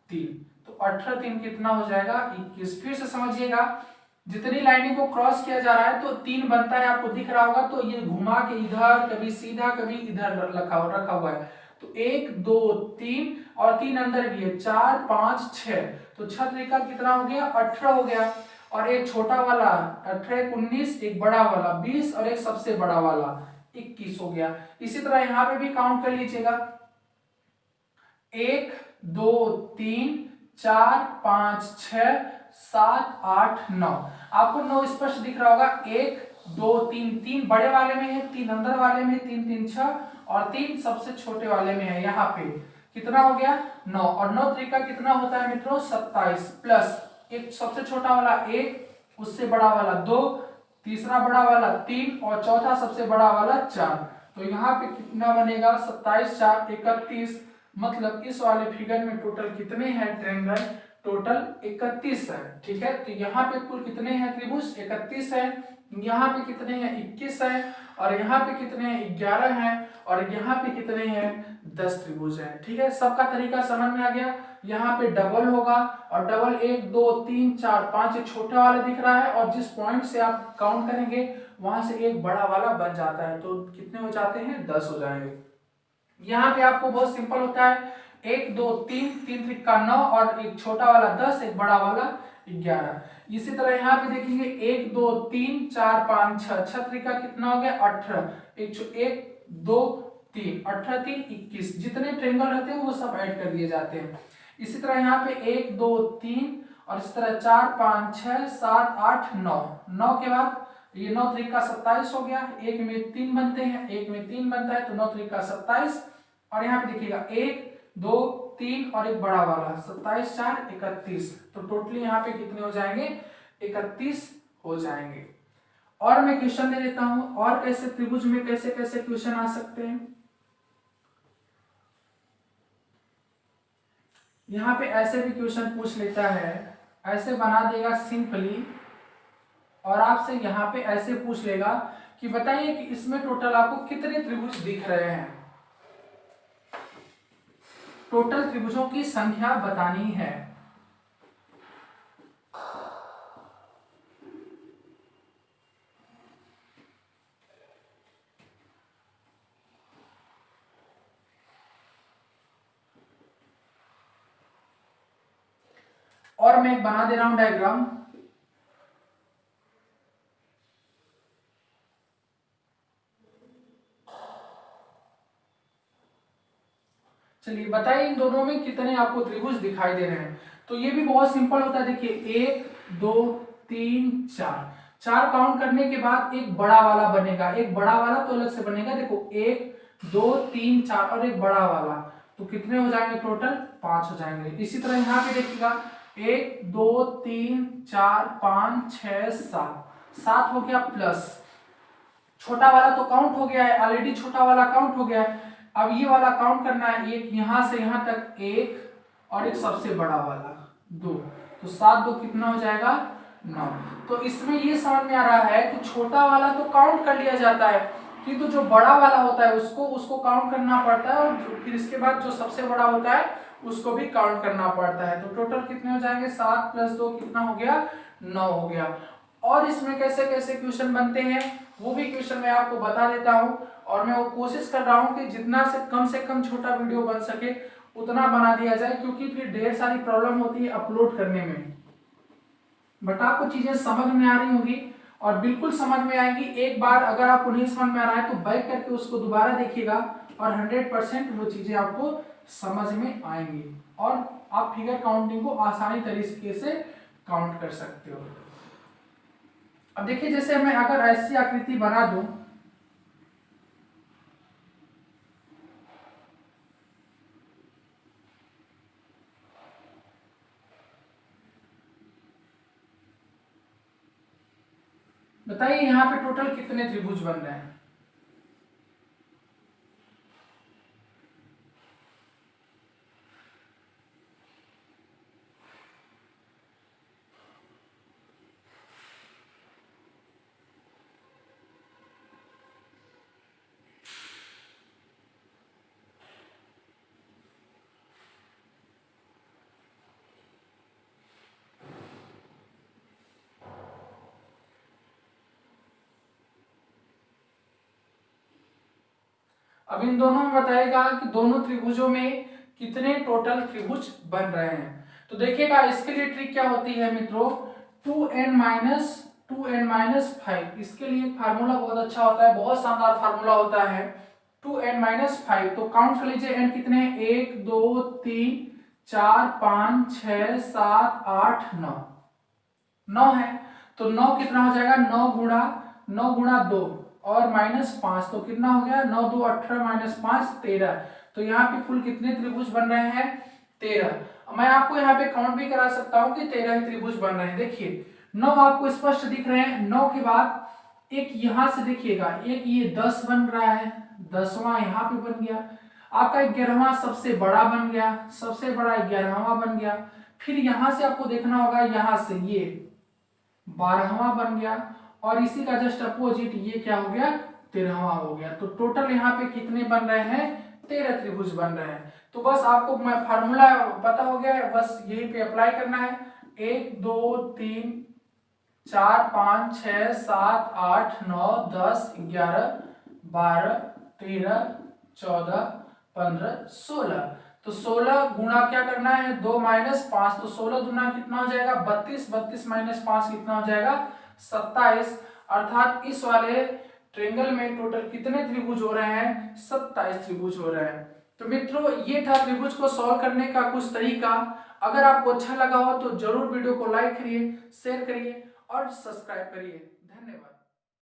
3, तो 18 3 कितना हो जाएगा, 21। फिर से समझिएगा, जितनी लाइनिंग को क्रॉस किया जा रहा है तो 3 बनता है, आपको दिख रहा होगा, तो ये घुमा के इधर, कभी सीधा कभी इधर रखा हुआ है। तो 1 2 3 और 3 अंदर भी है, 4 5 6, तो 6 त्रिका कितना हो गया, 18 हो गया। और एक छोटा वाला 18 19, एक बड़ा वाला 20 और एक सबसे बड़ा वाला 21 हो गया। इसी तरह यहाँ पे भी काउंट कर लीजिएगा, 1 2 3 4 5 6 7 8 9, आपको 9 स्पष्ट दिख रहा होगा, 1 2 3, 3 बड़े वाले में है, 3 अंदर वाले में, 3 3 6 और 3 सबसे छोटे वाले में है। यहाँ पे कितना हो गया, 9, और 9 त्रिका कितना होता है मित्रों, 27, प्लस एक सबसे छोटा वाला 1, उससे बड़ा वाला 2, तीसरा बड़ा वाला 3 और चौथा सबसे बड़ा वाला 4, तो यहाँ पे कितना बनेगा, 27 4 31। मतलब इस वाले फिगर में टोटल कितने हैं ट्रायंगल, टोटल 31 है। ठीक है, तो यहाँ पे कुल कितने हैं त्रिभुज, 31 है। यहाँ पे कितने हैं, 21 है। और यहाँ पे कितने हैं, 11 हैं। और यहाँ पे कितने हैं, 10 त्रिभुज हैं। ठीक है, सबका तरीका समझ में आ गया। यहाँ पे डबल होगा और डबल 1 2 3 4 5 एक छोटा वाला दिख रहा है, और जिस पॉइंट से आप काउंट करेंगे वहां से एक बड़ा वाला बन जाता है, तो कितने हो जाते हैं, 10 हो जाएंगे। यहाँ पे आपको बहुत सिंपल होता है, 1 2 3, 3 त्रिका 9 और एक छोटा वाला 10, एक बड़ा वाला 11। इसी तरह यहाँ पे देखेंगे 1 2 3 4 5 6, 6 त्रिका कितना हो गया, 18, 1 2 3 18 3 21, जितने ट्रायंगल रहते हैं वो सब ऐड कर दिए जाते हैं। इसी तरह यहाँ पे 1 2 3 और इस तरह 4 5 6 7 8 9, 9 के बाद ये 9 त्रिका 27 हो गया, एक में 3 बनते हैं, एक में 3 बनता है, तो 9 त्रिका 27। और यहाँ पे देखिएगा 1 2 3 और एक बड़ा वाला, 27 4 31। तो टोटली यहाँ पे कितने हो जाएंगे? 31 हो जाएंगे। और मैं क्वेश्चन दे देता हूं, और कैसे त्रिभुज में कैसे कैसे क्वेश्चन आ सकते हैं। यहाँ पे ऐसे भी क्वेश्चन पूछ लेता है, ऐसे बना देगा सिंपली, और आपसे यहाँ पे ऐसे पूछ लेगा कि बताइए कि इसमें टोटल आपको कितने त्रिभुज दिख रहे हैं, टोटल त्रिभुजों की संख्या बतानी है। और मैं एक बना दे रहा हूं डायग्राम। चलिए बताइए इन दोनों में कितने आपको त्रिभुज दिखाई दे रहे हैं। तो ये भी बहुत सिंपल होता है, देखिए 1 2 3 4, 4 काउंट करने के बाद एक बड़ा वाला बनेगा, एक बड़ा वाला तो अलग से बनेगा। देखो 1 2 3 4 और एक बड़ा वाला, तो कितने हो जाएंगे? टोटल 5 हो जाएंगे। इसी तरह यहाँ पे देखिएगा 1 2 3 4 5 6 7, 7 हो गया प्लस छोटा वाला तो काउंट हो गया है ऑलरेडी, छोटा वाला काउंट हो गया है। अब ये वाला काउंट करना है, एक यहां से यहां तक एक, और एक सबसे बड़ा वाला 2, तो 7 2 कितना हो जाएगा? 9। तो इसमें ये समझ में आ रहा है कि छोटा वाला तो काउंट कर लिया जाता है, किंतु जो बड़ा वाला होता है उसको काउंट करना पड़ता है, और फिर इसके बाद जो सबसे बड़ा होता है उसको भी काउंट करना पड़ता है। तो टोटल कितने हो जाएंगे? 7 + 2 कितना हो गया? 9 हो गया। और इसमें कैसे कैसे क्वेश्चन बनते हैं वो भी क्वेश्चन मैं आपको बता देता हूं, और मैं वो कोशिश कर रहा हूं कि जितना से कम छोटा वीडियो बन सके उतना बना दिया जाए, क्योंकि फिर ढेर सारी प्रॉब्लम होती है अपलोड करने में। बट आपको चीजें समझ में आ रही होगी, और बिल्कुल समझ में आएंगी। एक बार अगर आपको नहीं समझ में आ रहा है तो बैक करके उसको दोबारा देखिएगा, और 100% वो चीजें आपको समझ में आएंगी, और आप फिगर काउंटिंग को आसानी तरीके से काउंट कर सकते हो। अब देखिए जैसे मैं अगर ऐसी आकृति बना दूं, बताइए यहाँ पे टोटल कितने त्रिभुज बन रहे हैं? अब इन दोनों में बताएगा कि दोनों त्रिभुजों में कितने टोटल त्रिभुज बन रहे हैं। तो देखिएगा इसके लिए ट्रिक क्या होती है मित्रों, 2n-5। इसके लिए फार्मूला बहुत अच्छा होता है, बहुत शानदार फार्मूला होता है 2n-5। तो काउंट कर लीजिए n कितने हैं, 1 2 3 4 5 6 7 8 9, 9 है। तो 9 कितना हो जाएगा? 9 गुणा 2 और -5, तो कितना हो गया? 9 2 18 -5 13। तो यहाँ पे कुल कितने त्रिभुज बन रहे हैं? 13। मैं आपको यहाँ पे काउंट भी करा सकता हूँ कि 13 ही त्रिभुज बन रहे हैं। देखिए 9 आपको स्पष्ट दिख रहे हैं, 9 के बाद एक यहाँ से देखिएगा, एक ये 10 बन रहा है, 10वां यहाँ पे बन गया, आपका 11वां सबसे बड़ा बन गया, सबसे बड़ा 11वां बन गया। फिर यहाँ से आपको देखना होगा, यहाँ से ये 12वां बन गया, और इसी का जस्ट अपोजिट ये क्या हो गया? 13वां हो गया। तो टोटल यहाँ पे कितने बन रहे हैं? 13 त्रिभुज बन रहे हैं। तो बस आपको मैं फार्मूला पता हो गया है, बस यहीं पे अप्लाई करना है। 1 2 3 4 5 6 7 8 9 10 11 12 13 14 15 16। तो 16 गुणा क्या करना है? 2 -5, तो 16 गुना कितना हो जाएगा? 32, 32 -5 कितना हो जाएगा? 27। अर्थात इस वाले ट्रायंगल में टोटल कितने त्रिभुज हो रहे हैं? 27 त्रिभुज हो रहे हैं। तो मित्रों ये था त्रिभुज को सॉल्व करने का कुछ तरीका। अगर आपको अच्छा लगा हो तो जरूर वीडियो को लाइक करिए, शेयर करिए और सब्सक्राइब करिए। धन्यवाद।